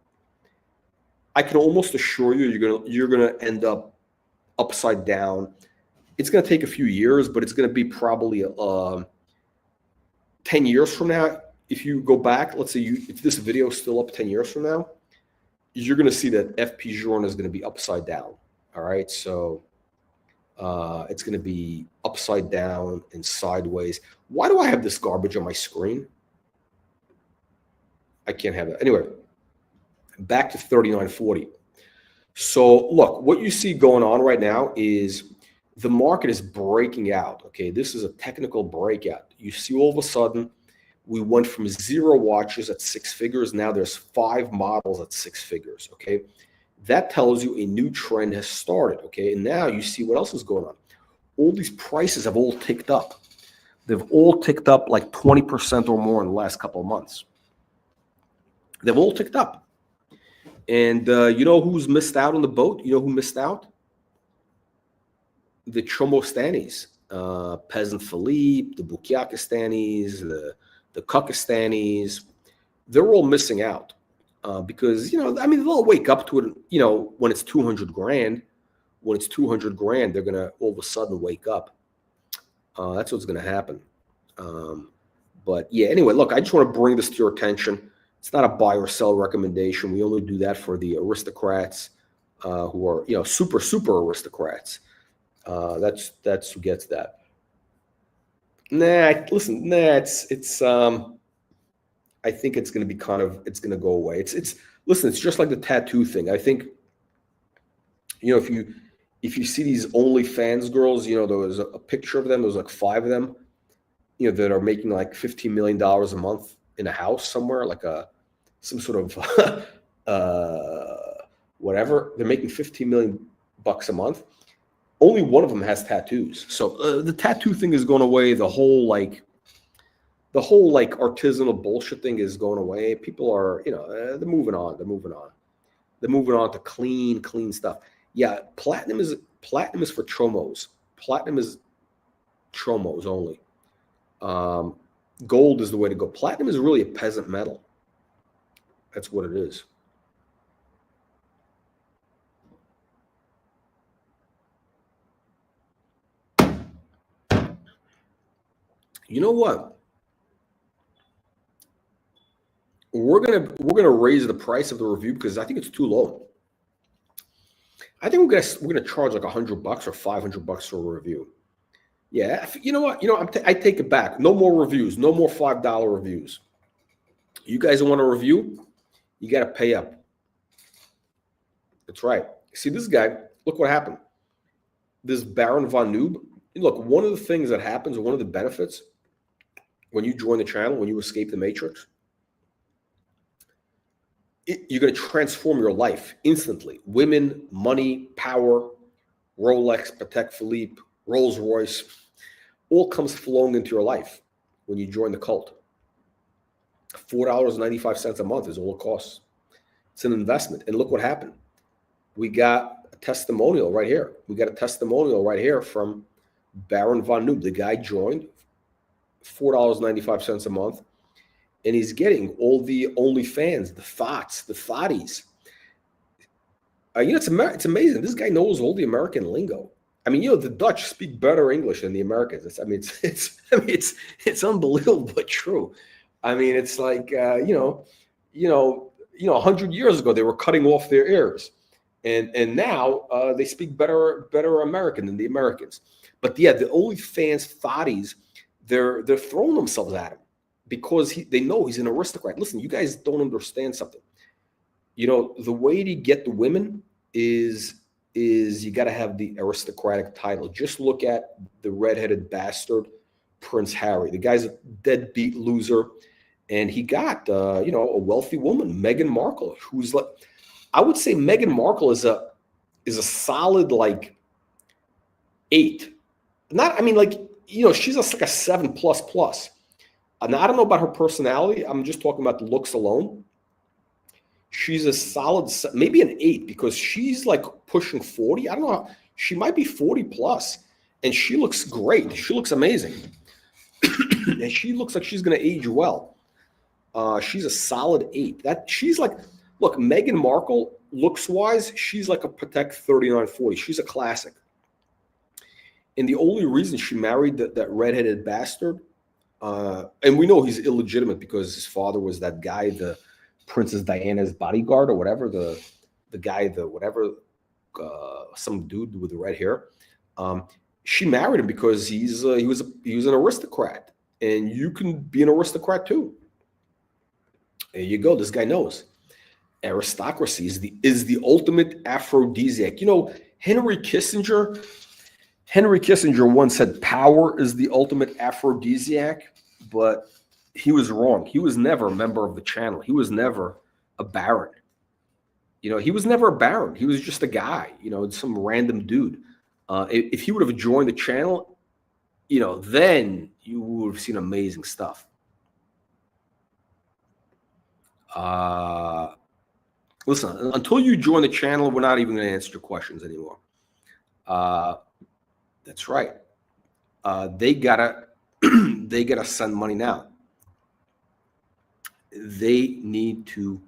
Speaker 1: I can almost assure you you're gonna end up upside down. It's gonna take a few years, but it's gonna be probably 10 years from now. If you go back, let's say if this video is still up 10 years from now, you're gonna see that FP Jour is gonna be upside down. All right, so it's gonna be upside down and sideways. Why do I have this garbage on my screen? I can't have that. Anyway, back to 39.40. So look, what you see going on right now is the market is breaking out. Okay, this is a technical breakout. You see, all of a sudden, we went from 0 watches at 6 figures. Now there's 5 models at 6 figures. Okay, that tells you a new trend has started. Okay, and now you see what else is going on. All these prices have all ticked up. They've all ticked up like 20% or more in the last couple of months. They've all ticked up. And you know who's missed out on the boat? You know who missed out? The Chomostanis, Peasant Philipe, the Bukiakistanis, the Kukistanis. They're all missing out because, they'll wake up to it, when it's 200 grand. When it's 200 grand, they're going to all of a sudden wake up. That's what's going to happen. But yeah, anyway, look, I just want to bring this to your attention. It's not a buy or sell recommendation. We only do that for the aristocrats who are, super, super aristocrats. That's who gets that. It's I think it's going to be it's going to go away. It's just like the tattoo thing. I think, if you see these OnlyFans girls, there was a picture of them. There was like 5 of them, that are making like $15 million a month in a house somewhere, like some sort of whatever. They're making $15 million a month. Only one of them has tattoos. So the tattoo thing is going away. The whole artisanal bullshit thing is going away. People are, they're moving on. They're moving on to clean stuff. Yeah, platinum is for chomos. Platinum is chomos only. Gold is the way to go. Platinum is really a peasant metal. That's what it is. You know what? We're gonna raise the price of the review because I think it's too low. I think we're gonna charge like $100 or $500 for a review. Yeah, you know what? I take it back. No more reviews. No more $5 reviews. You guys want a review? You got to pay up. That's right. See this guy? Look what happened. This Baron von Noob. Look, one of the things that happens, or one of the benefits, when you join the channel, when you escape the matrix, you're going to transform your life instantly. Women, money, power, Rolex, Patek Philippe, Rolls Royce, all comes flowing into your life when you join the cult. $4.95 a month is all it costs. It's an investment. And look what happened. We got a testimonial right here. From Baron von Noob. The guy joined, $4.95 a month. And he's getting all the OnlyFans, the thotties. It's amazing. This guy knows all the American lingo. The Dutch speak better English than the Americans. It's unbelievable but true. It's like 100 years ago they were cutting off their ears, and now they speak better American than the Americans. But yeah, the OnlyFans thotties, they're throwing themselves at him because they know he's an aristocrat. Listen, you guys don't understand something. The way to get the women is you got to have the aristocratic title. Just look at the redheaded bastard, Prince Harry. The guy's a deadbeat loser, and he got a wealthy woman, Meghan Markle, who's like, I would say Meghan Markle is a solid like 8. She's like a 7++. Now, I don't know about her personality. I'm just talking about the looks alone. She's a solid, maybe an 8, because she's like pushing 40. I don't know. She might be 40+, and she looks great. She looks amazing. And she looks like she's going to age well. She's a solid 8. She's like, look, Meghan Markle, looks-wise, she's like a Patek 3940. She's a classic. And the only reason she married that redheaded bastard, and we know he's illegitimate because his father was that guy, the Princess Diana's bodyguard or whatever, the guy, some dude with the red hair. She married him because he was an aristocrat, and you can be an aristocrat too. There you go. This guy knows. Aristocracy is the ultimate aphrodisiac. You know, Henry Kissinger once said power is the ultimate aphrodisiac, but he was wrong. He was never a member of the channel. He was never a baron. You know, he was never a baron. He was just a guy, you know, some random dude. If he would have joined the channel, you know, then you would have seen amazing stuff. Listen, until you join the channel, we're not even going to answer your questions anymore. That's right. They gotta send money now. They need to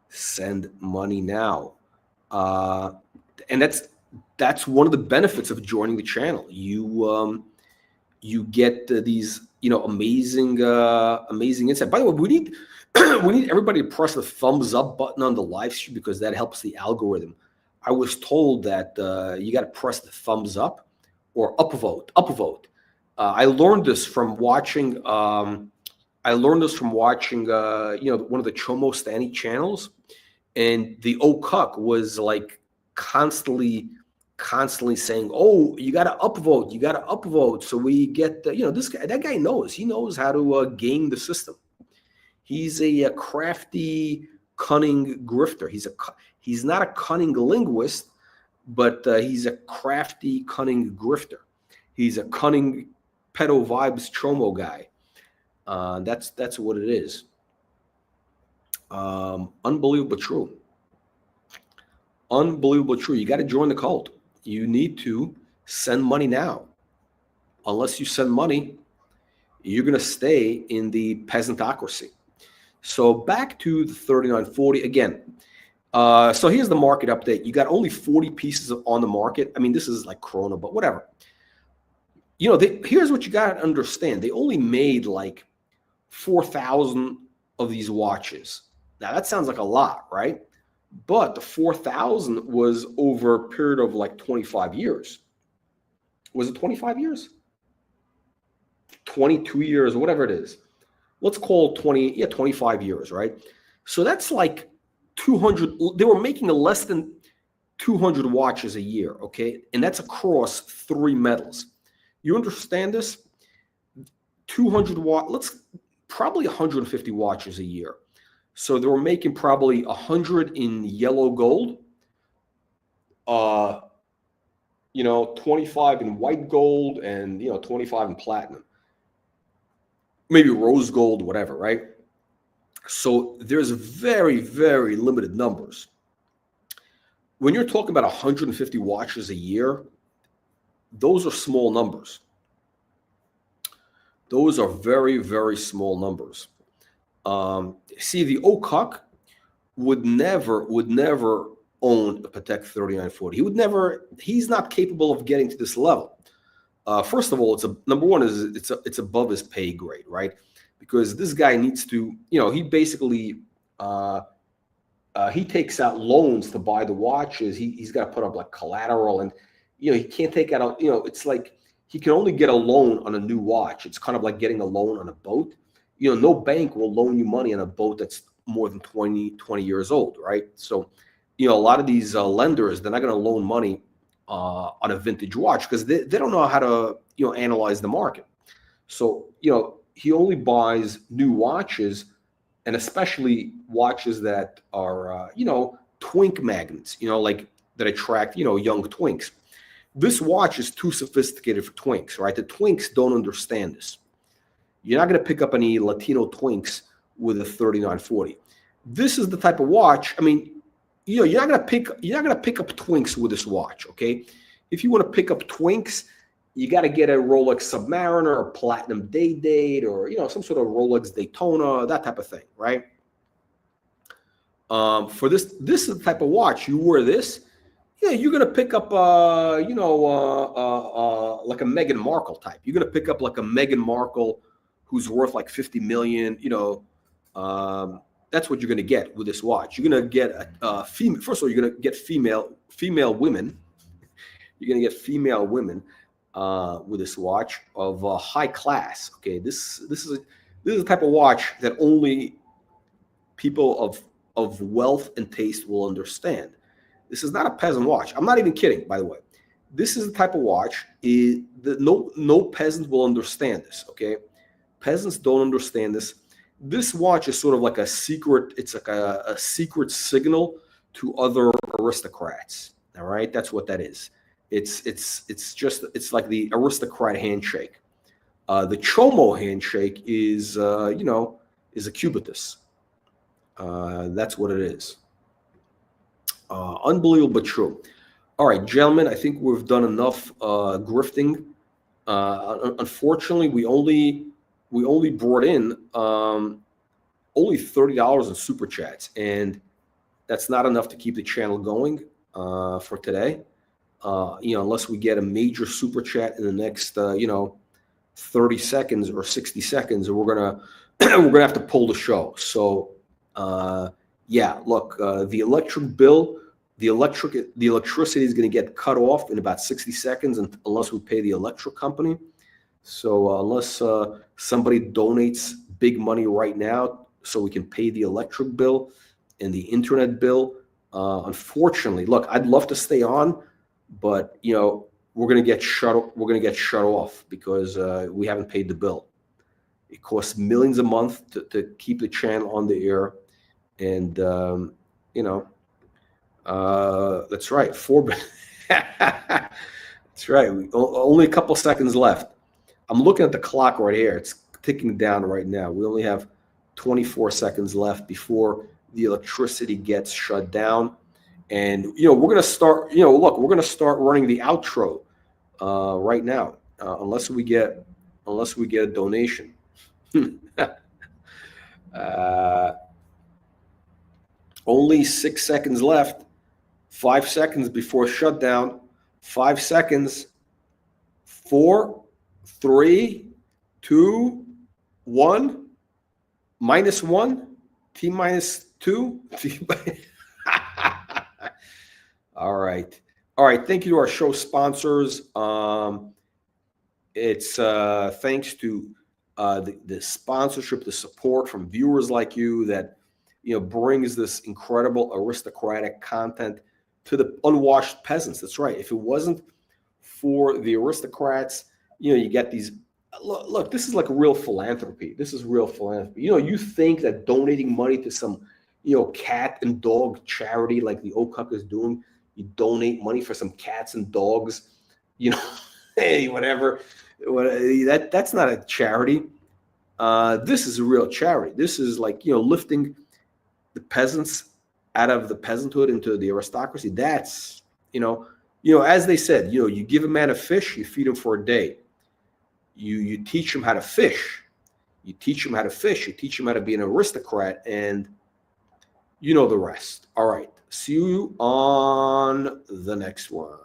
Speaker 1: send money now, and that's one of the benefits of joining the channel. You get these, you know, amazing insight. By the way, we need everybody to press the thumbs up button on the live stream because that helps the algorithm. I was told that you got to press the thumbs up or upvote. I learned this from watching. You know, one of the Chomo Stanny channels, and the Cuck was like constantly saying, "Oh, you got to upvote." So we get, you know, that guy knows. He knows how to game the system. He's a crafty, cunning grifter. He's not a cunning linguist, but he's a crafty, cunning grifter. He's a cunning pedo vibes chomo guy. That's what it is. Unbelievable true. Unbelievable true. You got to join the cult. You need to send money now. Unless you send money, you're going to stay in the peasantocracy. So back to the 3940 again. So here's the market update. You got only 40 pieces on the market. I mean, this is like Corona, but whatever. You know, here's what you got to understand. They only made like 4,000 of these watches. Now, that sounds like a lot, right? But the 4,000 was over a period of like 25 years. Was it 25 years? 22 years, whatever it is. Let's call it 25 years, right? So that's like 200. They were making less than 200 watches a year, okay? And that's across 3 metals. You understand this? 200 probably 150 watches a year. So they were making probably 100 in yellow gold, 25 in white gold, and 25 in platinum. Maybe rose gold, whatever, right? So there's very, very limited numbers. When you're talking about 150 watches a year, those are small numbers. Those are very, very small numbers. See, the Okuk would never own a Patek 3940. He's not capable of getting to this level. First of all, number one is it's above his pay grade, right? Because this guy needs to, he basically he takes out loans to buy the watches. He's got to put up like collateral, and he can't take out it's like he can only get a loan on a new watch. It's kind of like getting a loan on a boat. No bank will loan you money on a boat that's more than 20 years old, right? So, a lot of these lenders, they're not going to loan money on a vintage watch because they don't know how to, analyze the market. So, he only buys new watches, and especially watches that are, twink magnets, like that attract, young twinks. This watch is too sophisticated for twinks, right? The twinks don't understand this. You're not going to pick up any Latino twinks with a 3940. This is the type of watch. I mean, you're not going to pick up twinks with this watch, okay? If you want to pick up twinks, you got to get a Rolex Submariner or Platinum Day Date, or some sort of Rolex Daytona, that type of thing, right? For this type of watch, you wear this, yeah, you're gonna pick up like a Meghan Markle type. You're gonna pick up like a Meghan Markle who's worth like 50 million. That's what you're gonna get with this watch. You're gonna get a female. First of all, you're gonna get female women. You're gonna get female women with this watch of high class. Okay, this is the type of watch that only people of wealth and taste will understand. This is not a peasant watch. I'm not even kidding, by the way. This is the type of watch that no peasant will understand this. Okay, peasants don't understand this. This watch is sort of like a secret. It's like a secret signal to other aristocrats. All right, that's what that is. It's like the aristocrat handshake. The chomo handshake is a cubitus. That's what it is. Unbelievable but true. All right, gentlemen, I think we've done enough grifting. Unfortunately, we only brought in only $30 in super chats, and that's not enough to keep the channel going for today. Unless we get a major super chat in the next 30 seconds or 60 seconds, and we're gonna have to pull the show. So yeah, look, the electric bill, the electricity is going to get cut off in about 60 seconds unless we pay the electric company. So unless somebody donates big money right now so we can pay the electric bill and the internet bill, unfortunately, look, I'd love to stay on, but we're going to get shut off because we haven't paid the bill. It costs millions a month to keep the channel on the air. And, that's right. That's right. Only a couple seconds left. I'm looking at the clock right here. It's ticking down right now. We only have 24 seconds left before the electricity gets shut down. And, we're going to start, look, we're going to start running the outro right now, unless we get a donation. Only 6 seconds left. 5 seconds before shutdown. 5 seconds. 4, 3, 2, 1. -1. T-2. All right. Thank you to our show sponsors. It's thanks to the sponsorship, the support from viewers like you that brings this incredible aristocratic content to the unwashed peasants. That's right. If it wasn't for the aristocrats, you get these. Look, this is like real philanthropy. This is real philanthropy. You think that donating money to some, cat and dog charity like the OCUC is doing, you donate money for some cats and dogs, hey, whatever. That's not a charity. This is a real charity. This is like, lifting the peasants out of the peasanthood into the aristocracy. That's, as they said, you give a man a fish, you feed him for a day. You teach him how to fish. You teach him how to fish. You teach him how to be an aristocrat, and the rest. All right. See you on the next one.